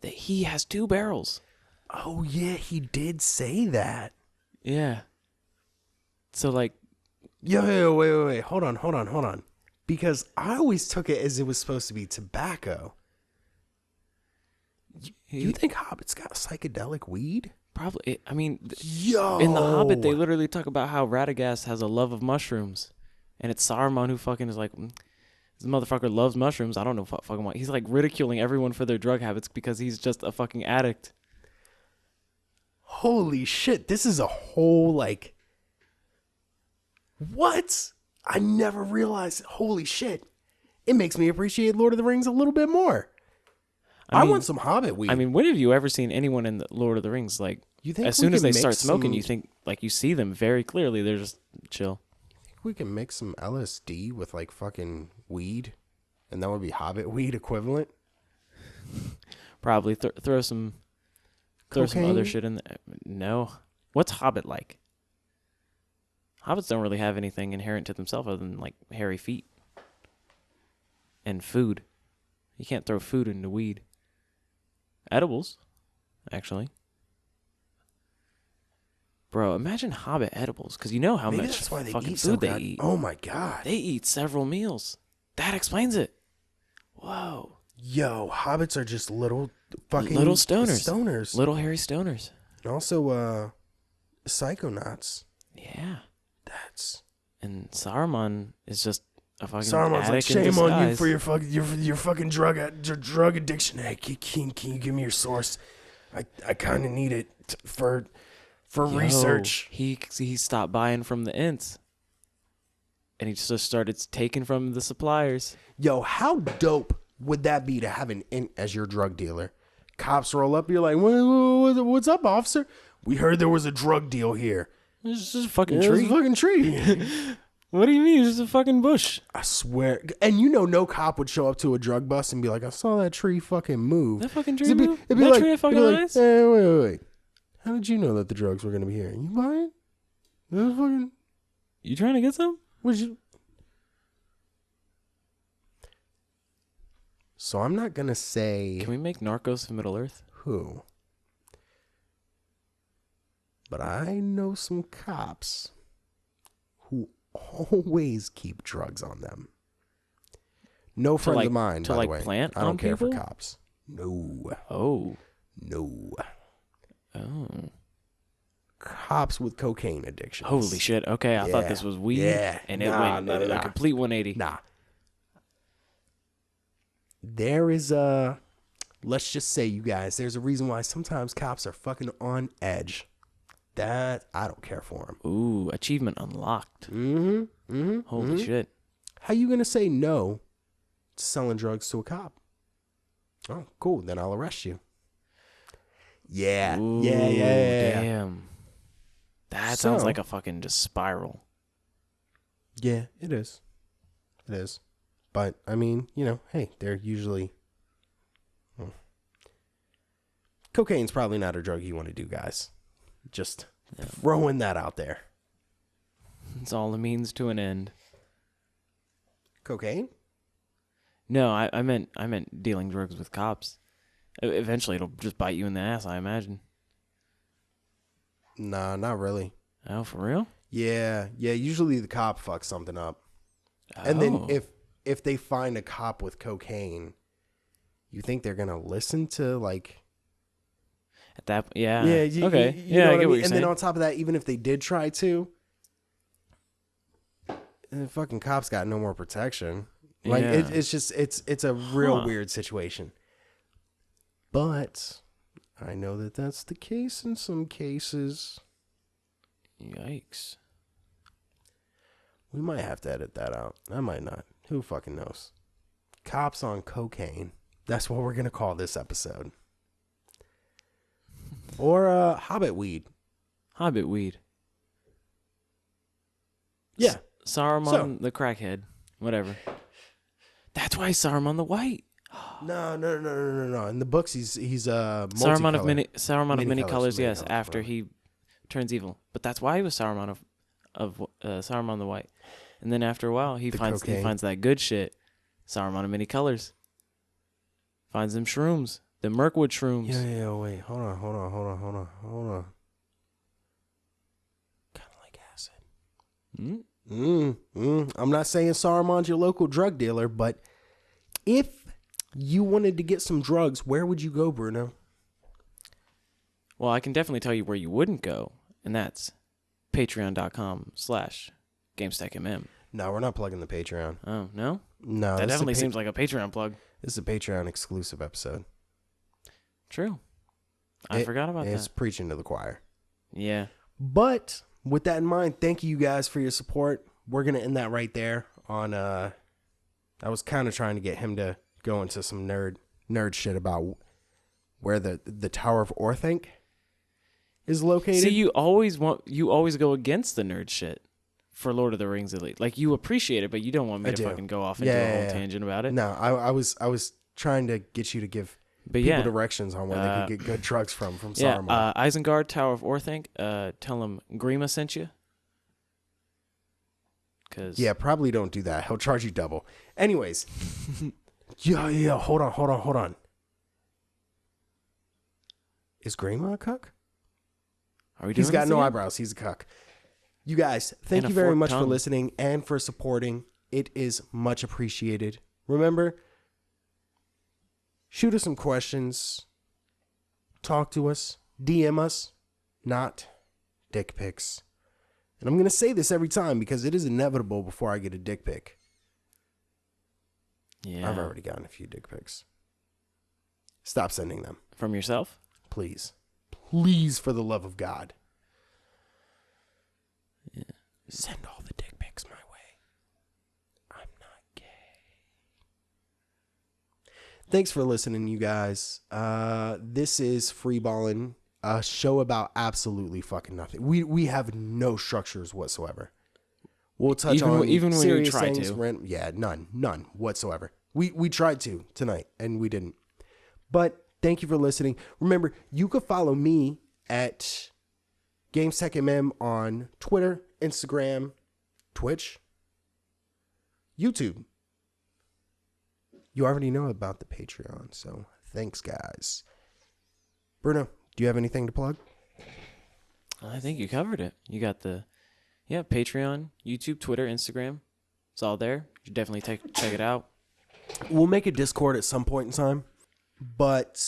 That he has 2 barrels. Oh, yeah, he did say that. Yeah. So like, Wait. Hold on. Because I always took it as it was supposed to be tobacco. You think hobbits got psychedelic weed? probably. I mean, Yo, in The Hobbit, they literally talk about how Radagast has a love of mushrooms, and it's Saruman who fucking is like, this motherfucker loves mushrooms. I don't know fucking why. He's like ridiculing everyone for their drug habits because he's just a fucking addict. Holy shit! This is a whole like. What? I never realized. Holy shit! It makes me appreciate Lord of the Rings a little bit more. I want some Hobbit weed. I mean, when have you ever seen anyone in the Lord of the Rings like? You think as soon as they start mix smoking, some- you think like you see them very clearly. They're just chill. we can mix some LSD with like fucking weed, and that would be Hobbit weed equivalent. Probably throw some other Cocaine? shit in there. No, what's Hobbit like? Hobbits don't really have anything inherent to themselves other than like hairy feet and food. You can't throw food into weed. Edibles, actually. Bro, imagine Hobbit edibles, because you know how Maybe much that's why they fucking eat so food they god- eat. Oh my god! They eat several meals. That explains it. Whoa. Yo, hobbits are just little fucking Little stoners. Stoners. Little hairy stoners. And also, psychonauts. Yeah. That's And Saruman is just a fucking Saruman's like, addict in shame on you disguise. for your fucking drug addiction. Hey, can you give me your source? I kind of need it for Yo, research. He stopped buying from the ints. And he just started taking from the suppliers. Yo, how dope would that be to have an int as your drug dealer? Cops roll up, you're like, what's up, officer? We heard there was a drug deal here. It's just a fucking It's tree. a fucking tree. What do you mean? It's just a fucking bush. I swear. And you know no cop would show up to a drug bust and be like, I saw that tree fucking move. That fucking tree It'd be, move? it'd be That like, tree had it'd be fucking like, eyes? hey, wait. How did you know that the drugs were going to be here? You buying? That fucking... You trying to get some? Would you... So I'm not going to say Can we make Narcos in Middle Earth? who. But I know some cops who always keep drugs on them. No friends of mine, to by like the way. plant I don't on care for people? cops. No. Oh. No. Oh. Cops with cocaine addictions. Holy shit. Okay, I thought this was weed. Yeah. And it went a complete 180. Nah. There is a... Let's just say, you guys, there's a reason why sometimes cops are fucking on edge. That, I don't care for them. Ooh, achievement unlocked. Holy shit. How you going to say no to selling drugs to a cop? Oh, cool. Then I'll arrest you. Yeah. Ooh, Yeah. Damn. That sounds like a fucking just spiral. Yeah, it is. It is. But, I mean, you know, hey, they're usually... Cocaine's probably not a drug you want to do, guys. Just throwing that out there. It's all a means to an end. Cocaine? No, I meant dealing drugs with cops. Eventually, it'll just bite you in the ass, I imagine. Nah, not really. Oh, for real? Yeah. Usually the cop fucks something up. And then Oh. if they find a cop with cocaine, you think they're going to listen to, like... At that, yeah. Yeah, Okay. you know I what get I what mean? you're And saying. then on top of that, even if they did try to, the fucking cops got no more protection. Like Yeah. it's just it's a real weird situation. But I know that that's the case in some cases. Yikes. We might have to edit that out. I might not. Who fucking knows? Cops on cocaine. That's what we're gonna call this episode. Or Hobbit weed. Hobbit weed. Yeah. Saruman the crackhead. Whatever. That's why Saruman the white. No. In the books, he's Saruman of many Many colors. colors, Yes, whatever. after he turns evil. But that's why he was Saruman of Saruman the white. And then after a while, he finds that good shit. Saruman of many colors. Finds them shrooms, the Mirkwood shrooms. Yeah, wait. Hold on. Kind of like acid. I'm not saying Saruman's your local drug dealer, but if you wanted to get some drugs, where would you go, Bruno? Well, I can definitely tell you where you wouldn't go, and that's patreon.com/GamesTechMM. No, we're not plugging the Patreon. Oh, no? No. That definitely seems like a Patreon plug. This is a Patreon exclusive episode. True. I forgot about that. It's preaching to the choir. Yeah. But with that in mind, thank you guys for your support. We're going to end that right there on, I was kind of trying to get him to go into some nerd shit about where the Tower of Orthanc is located. See, you always go against the nerd shit for Lord of the Rings Elite. Like, you appreciate it, but you don't want me to fucking go off and do a whole tangent about it. No, I was trying to get you to give people directions on where they could get good drugs from Saruman. Yeah, Isengard, Tower of Orthanc. Tell him Grima sent you. Yeah, probably don't do that. He'll charge you double. Anyways, yeah. Hold on. Is Grima a cuck? Are we doing He's got this no again? eyebrows. He's a cuck. You guys, thank you very much for listening and for supporting. It is much appreciated. Remember, shoot us some questions. Talk to us. DM us. Not dick pics. And I'm going to say this every time because it is inevitable before I get a dick pic. Yeah. I've already gotten a few dick pics. Stop sending them. From yourself? Please. Please, for the love of God. Yeah. Send all the dick pics my way. I'm not gay. Thanks for listening, you guys. This is Free Ballin', a show about absolutely fucking nothing. We have no structures whatsoever. We'll touch on even when serious you try things. to. None whatsoever. We tried to tonight and we didn't. But thank you for listening. Remember, you could follow me at GamesTechMM on Twitter, Instagram, Twitch, YouTube. You already know about the Patreon, so thanks, guys. Bruno, do you have anything to plug? I think you covered it. You got Patreon, YouTube, Twitter, Instagram. It's all there. You should definitely check it out. We'll make a Discord at some point in time, but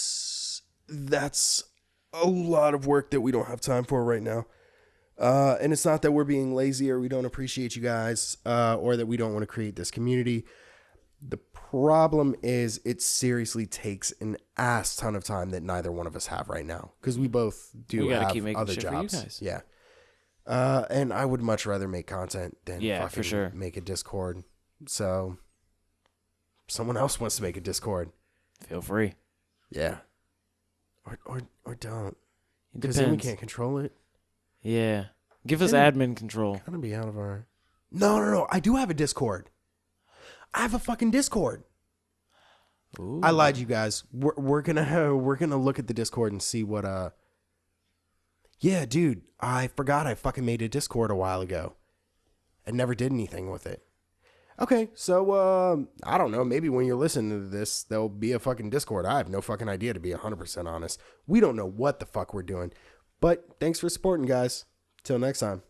that's a lot of work that we don't have time for right now. And it's not that we're being lazy or we don't appreciate you guys or that we don't want to create this community. The problem is it seriously takes an ass ton of time that neither one of us have right now because we both have keep making other shit jobs. For you guys. Yeah. And I would much rather make content than for sure. make a Discord. So someone else wants to make a Discord. Feel free. Yeah. Or don't. It Because then we depends. can't control it. Yeah. Give us Then- admin control. Kind of be out of our... No. I do have a Discord. I have a fucking Discord. Ooh. I lied to you guys. We're gonna look at the Discord and see what Yeah, dude, I forgot I fucking made a Discord a while ago. And never did anything with it. Okay, so I don't know, maybe when you're listening to this, there'll be a fucking Discord. I have no fucking idea, to be 100% honest. We don't know what the fuck we're doing. But thanks for supporting, guys. Till next time.